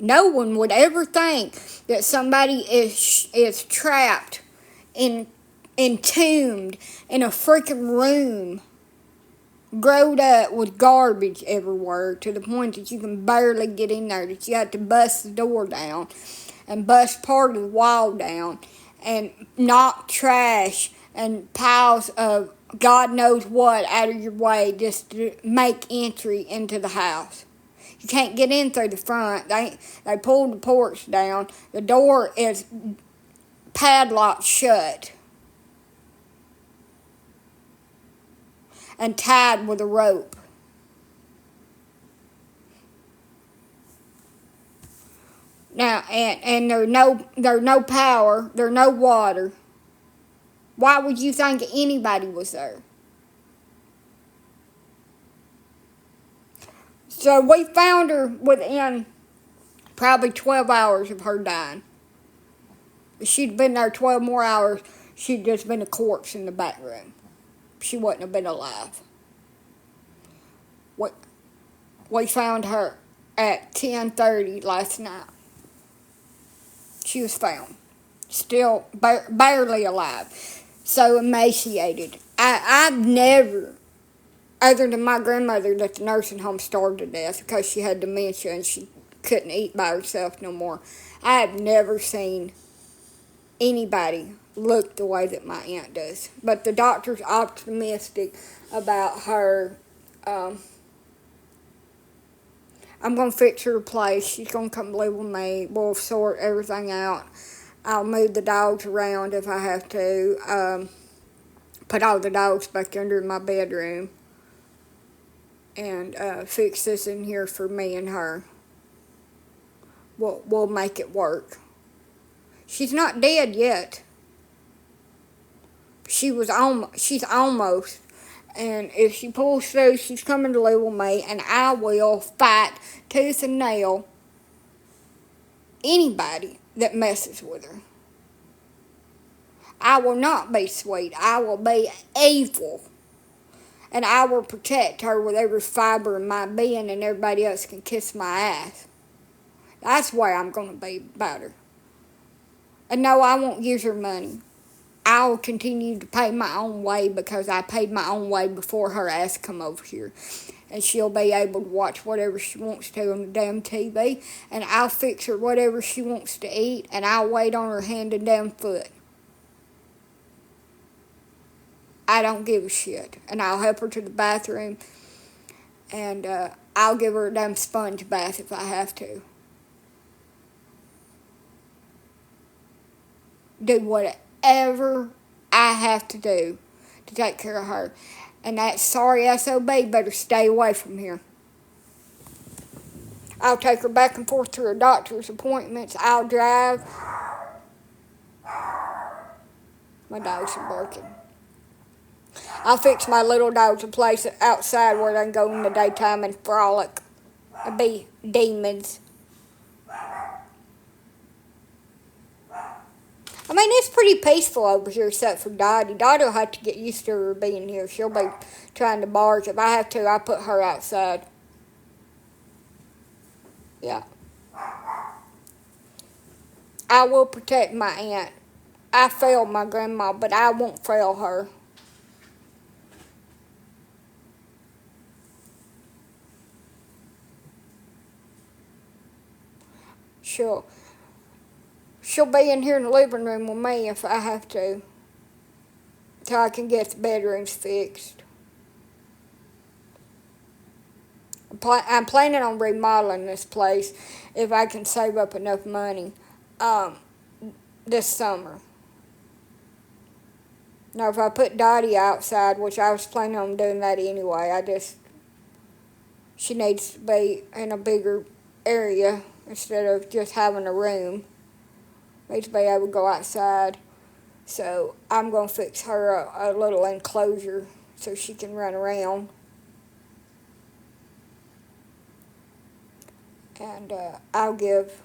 No one would ever think that somebody is trapped, entombed in a freaking room, growed up with garbage everywhere to the point that you can barely get in there, that you have to bust the door down and bust part of the wall down and knock trash and piles of God knows what out of your way just to make entry into the house. You can't get in through the front. They pulled the porch down. The door is padlocked shut and tied with a rope. Now, and there's no power, there's no water. Why would you think anybody was there? So we found her within probably 12 hours of her dying. If she'd been there 12 more hours, she'd just been a corpse in the back room. She wouldn't have been alive. We found her at 10:30 last night. She was found. Still barely alive. So emaciated. I've never, other than my grandmother at the nursing home starved to death because she had dementia and she couldn't eat by herself no more. I have never seen anybody look the way that my aunt does. But the doctor's optimistic about her. I'm going to fix her place. She's going to come live with me. We'll sort everything out. I'll move the dogs around if I have to. Put all the dogs back under my bedroom. And fix this in here for me and her. We'll make it work. She's not dead yet. She's almost. And if she pulls through, she's coming to live with me, and I will fight tooth and nail anybody that messes with her. I will not be sweet. I will be evil. And I will protect her with every fiber of my being, and everybody else can kiss my ass. That's why I'm going to be about her. And no, I won't use her money. I'll continue to pay my own way because I paid my own way before her ass come over here. And she'll be able to watch whatever she wants to on the damn TV. And I'll fix her whatever she wants to eat. And I'll wait on her hand and damn foot. I don't give a shit. And I'll help her to the bathroom. And I'll give her a damn sponge bath if I have to. Do whatever I have to do to take care of her. And that sorry SOB better stay away from here. I'll take her back and forth to her doctor's appointments. I'll drive. My dogs are barking. I'll fix my little dogs a place outside where they can go in the daytime and frolic. And be demons. I mean, it's pretty peaceful over here except for Dottie. Dottie will have to get used to her being here. She'll be trying to bark. If I have to, I put her outside. Yeah. I will protect my aunt. I failed my grandma, but I won't fail her. She'll be in here in the living room with me if I have to. Till I can get the bedrooms fixed. I'm planning on remodeling this place if I can save up enough money this summer. Now, if I put Dottie outside, which I was planning on doing that anyway, she needs to be in a bigger area instead of just having a room. Needs to be able to go outside. So I'm going to fix her a little enclosure so she can run around. And I'll give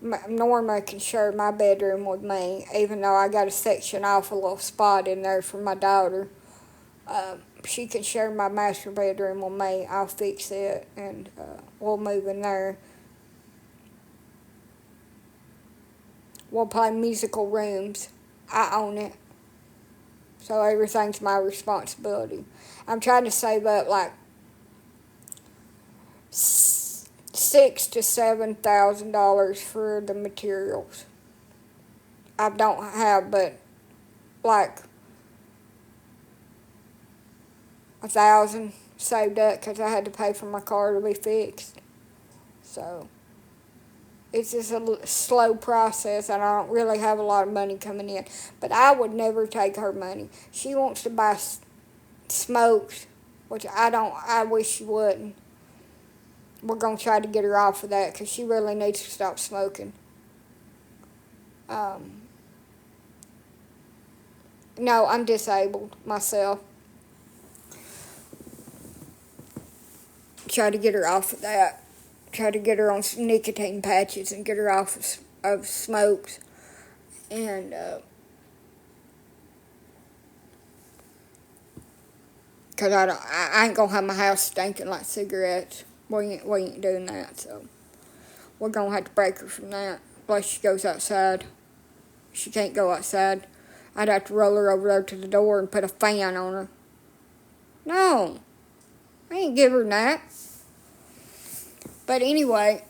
Norma can share my bedroom with me, even though I got to section off a little spot in there for my daughter. She can share my master bedroom with me. I'll fix it, and we'll move in there. We'll play musical rooms. I own it. So everything's my responsibility. I'm trying to save up like $6,000 to $7,000 for the materials. I don't have but like 1,000 saved up because I had to pay for my car to be fixed. So it's just a slow process, and I don't really have a lot of money coming in. But I would never take her money. She wants to buy smokes, which I don't. I wish she wouldn't. We're gonna try to get her off of that because she really needs to stop smoking. No, I'm disabled myself. Try to get her off of that. Try to get her on some nicotine patches and get her off of smokes. And because I ain't gonna have my house stinking like cigarettes. We ain't doing that. So we're gonna have to break her from that. Unless she goes outside. She can't go outside. I'd have to roll her over there to the door and put a fan on her. No, I ain't give her that. But anyway,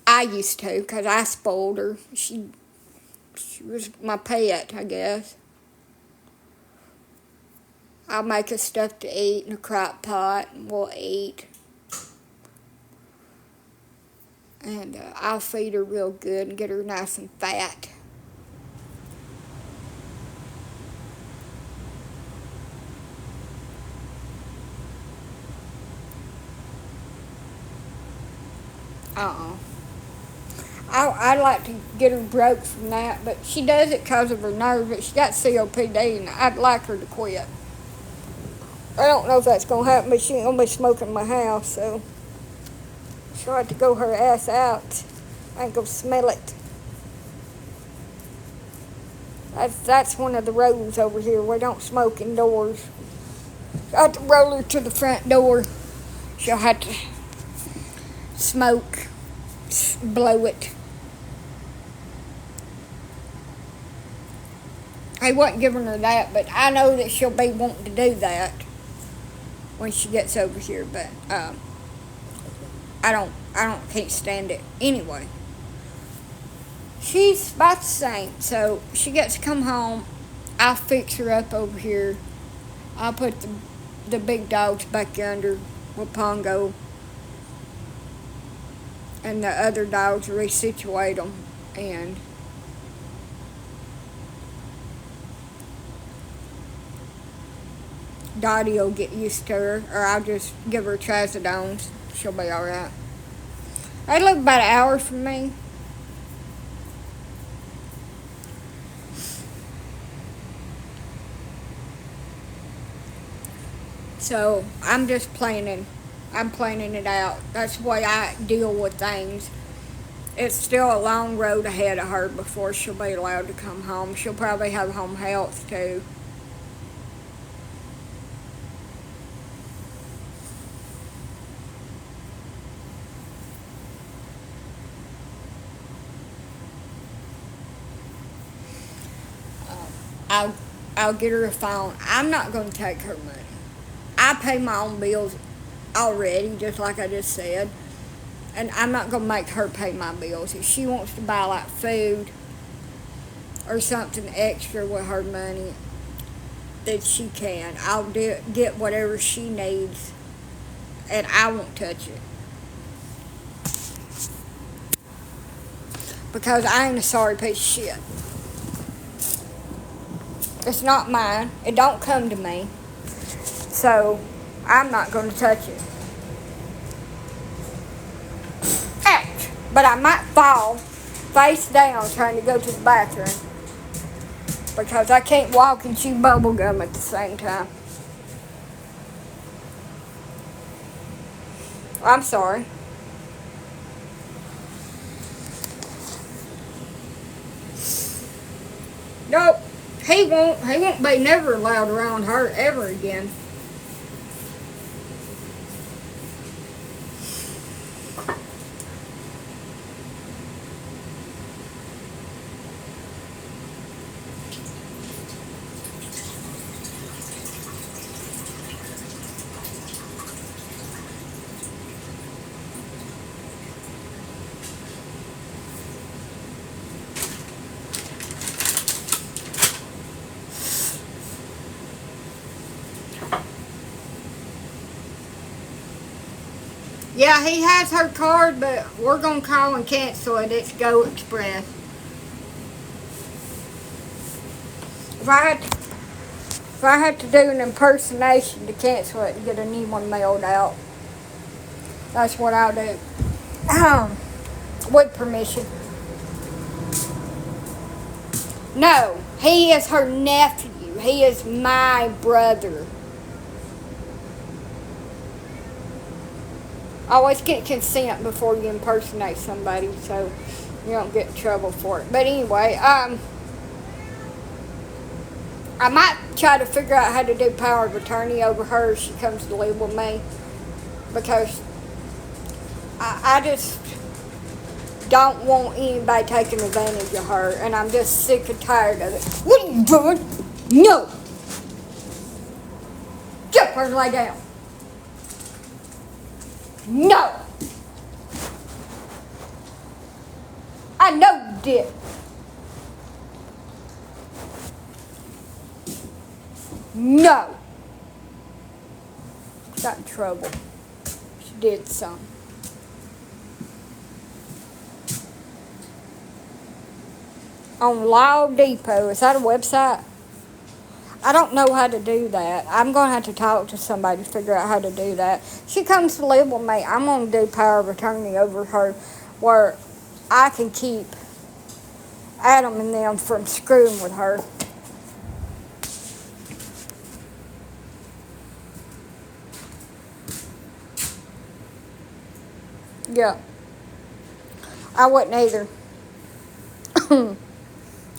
I used to, because I spoiled her. She was my pet, I guess. I'll make her stuff to eat in a crock pot, and we'll eat. And I'll feed her real good and get her nice and fat. I'd like to get her broke from that, but she does it because of her nerves. But she got COPD, and I'd like her to quit. I don't know if that's going to happen, but she ain't going to be smoking in my house, so she'll have to go her ass out. I ain't going to smell it. That's one of the rules over here. We don't smoke indoors. I have to roll her to the front door. She'll have to smoke, blow it. I wasn't giving her that, but I know that she'll be wanting to do that when she gets over here. But I can't stand it anyway. She's about the same, so she gets to come home. I'll fix her up over here. I'll put the big dogs back under with Pongo, and the other dogs resituate them, and Dottie will get used to her, or I'll just give her trazodones. She'll be alright. They live about an hour from me. So I'm just planning. I'm planning it out. That's the way I deal with things. It's still a long road ahead of her before she'll be allowed to come home. She'll probably have home health too. I'll get her a phone. I'm not going to take her money. I pay my own bills already, just like I just said. And I'm not going to make her pay my bills. If she wants to buy like food or something extra with her money, that she can. I'll get whatever she needs, and I won't touch it. Because I ain't a sorry piece of shit. It's not mine. It don't come to me. So, I'm not going to touch it. Ouch! But I might fall face down trying to go to the bathroom. Because I can't walk and chew bubble gum at the same time. I'm sorry. Nope. He won't be never allowed around her ever again. Yeah, he has her card, but we're going to call and cancel it. It's Go Express. If I had to do an impersonation to cancel it and get a new one mailed out, that's what I'll do. With permission. No, he is her nephew. He is my brother. Always get consent before you impersonate somebody so you don't get in trouble for it. But anyway, I might try to figure out how to do power of attorney over her if she comes to live with me. Because I just don't want anybody taking advantage of her. And I'm just sick and tired of it. What are you doing? No! Get up and lay down. No! I know you did. No! Got in trouble. She did something. On Law Depot, is that a website? I don't know how to do that. I'm going to have to talk to somebody to figure out how to do that. She comes to live with me. I'm going to do power of attorney over her where I can keep Adam and them from screwing with her. Yeah. I wouldn't either.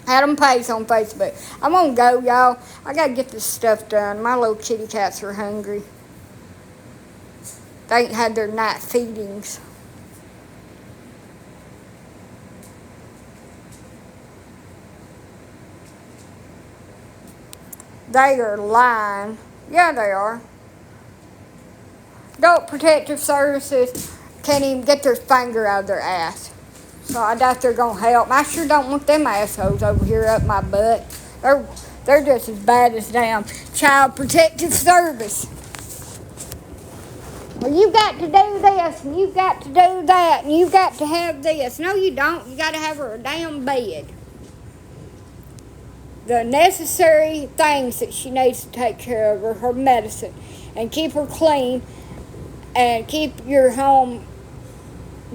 Adam Pays on Facebook. I'm gonna go, y'all. I gotta get this stuff done. My little kitty cats are hungry. They ain't had their night feedings. They are lying. Yeah, they are. Adult Protective Services can't even get their finger out of their ass. So I doubt they're going to help. I sure don't want them assholes over here up my butt. They're just as bad as damn Child Protective Service. Well, you got to do this, and you got to do that, and you got to have this. No, you don't. You got to have her a damn bed. The necessary things that she needs to take care of are her medicine, and keep her clean, and keep your home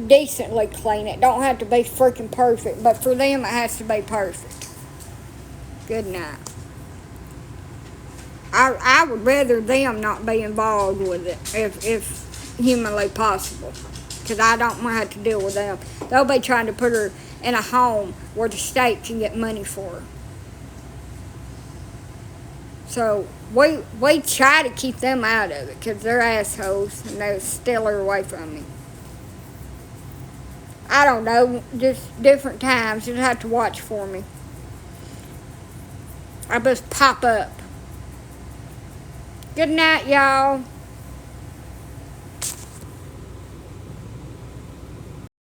decently clean. It don't have to be freaking perfect, but for them it has to be perfect. Good night. I would rather them not be involved with it if humanly possible, because I don't want to have to deal with them. They'll be trying to put her in a home where the state can get money for her. So we try to keep them out of it because they're assholes and they steal her away from me. I don't know, just different times. You'll have to watch for me. I just pop up. Good night, y'all.